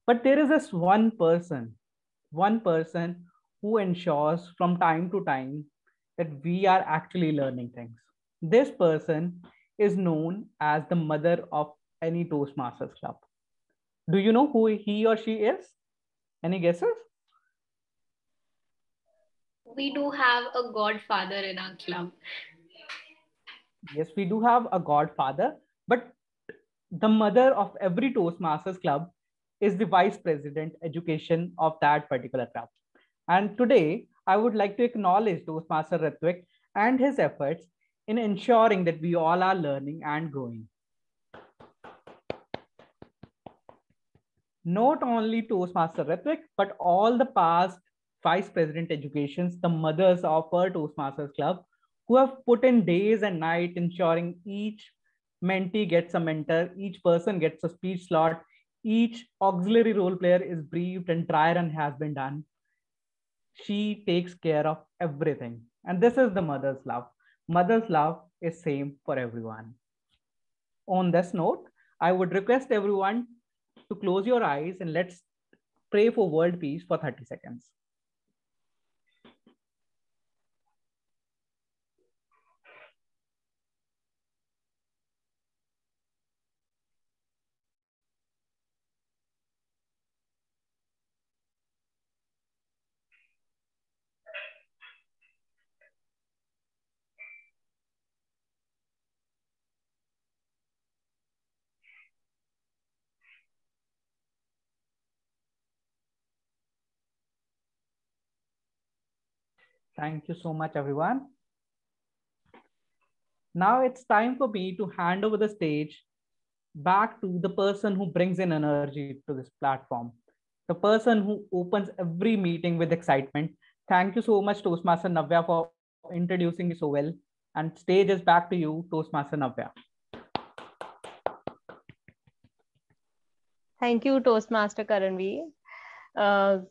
Speaker 1: But there is this one person who ensures from time to time that we are actually learning things. This person is known as the mother of any Toastmasters club. Do you know who he or she is? Any guesses?
Speaker 9: We do have a godfather in our club.
Speaker 1: Yes, we do have a godfather, but the mother of every Toastmasters club is the vice president education of that particular club. And today, I would like to acknowledge Toastmaster Ritvik and his efforts in ensuring that we all are learning and growing. Not only Toastmaster Ritvik, but all the past vice president educations, the mothers of our Toastmasters club, who have put in days and night ensuring each mentee gets a mentor, each person gets a speech slot, each auxiliary role player is briefed and dry run has been done. She takes care of everything. And this is the mother's love. Mother's love is same for everyone. On this note, I would request everyone to close your eyes and let's pray for world peace for 30 seconds. Thank you so much, everyone. Now it's time for me to hand over the stage back to the person who brings in energy to this platform, the person who opens every meeting with excitement. Thank you so much, Toastmaster Navya, for introducing me so well. And stage is back to you, Toastmaster Navya.
Speaker 5: Thank you, Toastmaster Karanveer.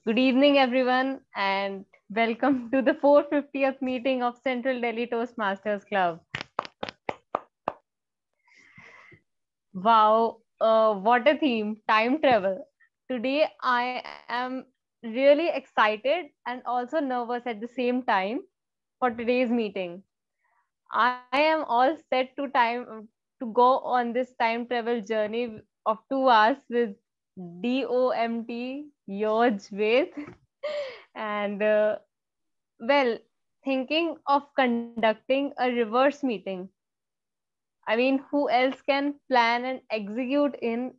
Speaker 5: Good evening, everyone, and welcome to the 450th meeting of Central Delhi Toastmasters Club. Wow, what a theme, time travel. Today, I am really excited and also nervous at the same time for today's meeting. I am all set to go on this time travel journey of 2 hours with DOMT Yoj Ved. And well, thinking of conducting a reverse meeting. I mean, who else can plan and execute in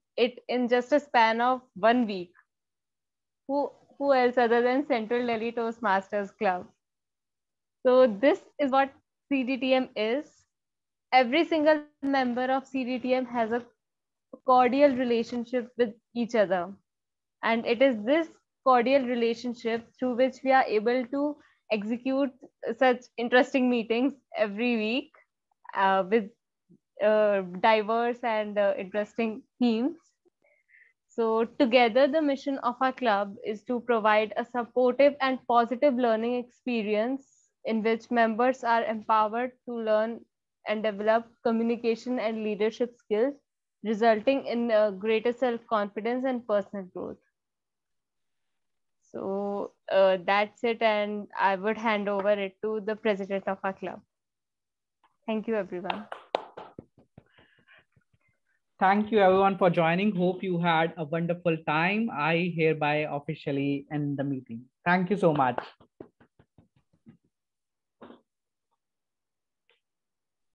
Speaker 5: just a span of 1 week? Who else other than Central Delhi Toastmasters Club? So this is what CDTM is. Every single member of CDTM has a cordial relationship with each other. And it is this cordial relationship through which we are able to execute such interesting meetings every week with diverse and interesting themes. So together, the mission of our club is to provide a supportive and positive learning experience in which members are empowered to learn and develop communication and leadership skills, resulting in greater self-confidence and personal growth. So that's it, and I would hand over it to the president of our club. Thank you, everyone.
Speaker 1: Thank you, everyone, for joining. Hope you had a wonderful time. I hereby officially end the meeting. Thank you so much.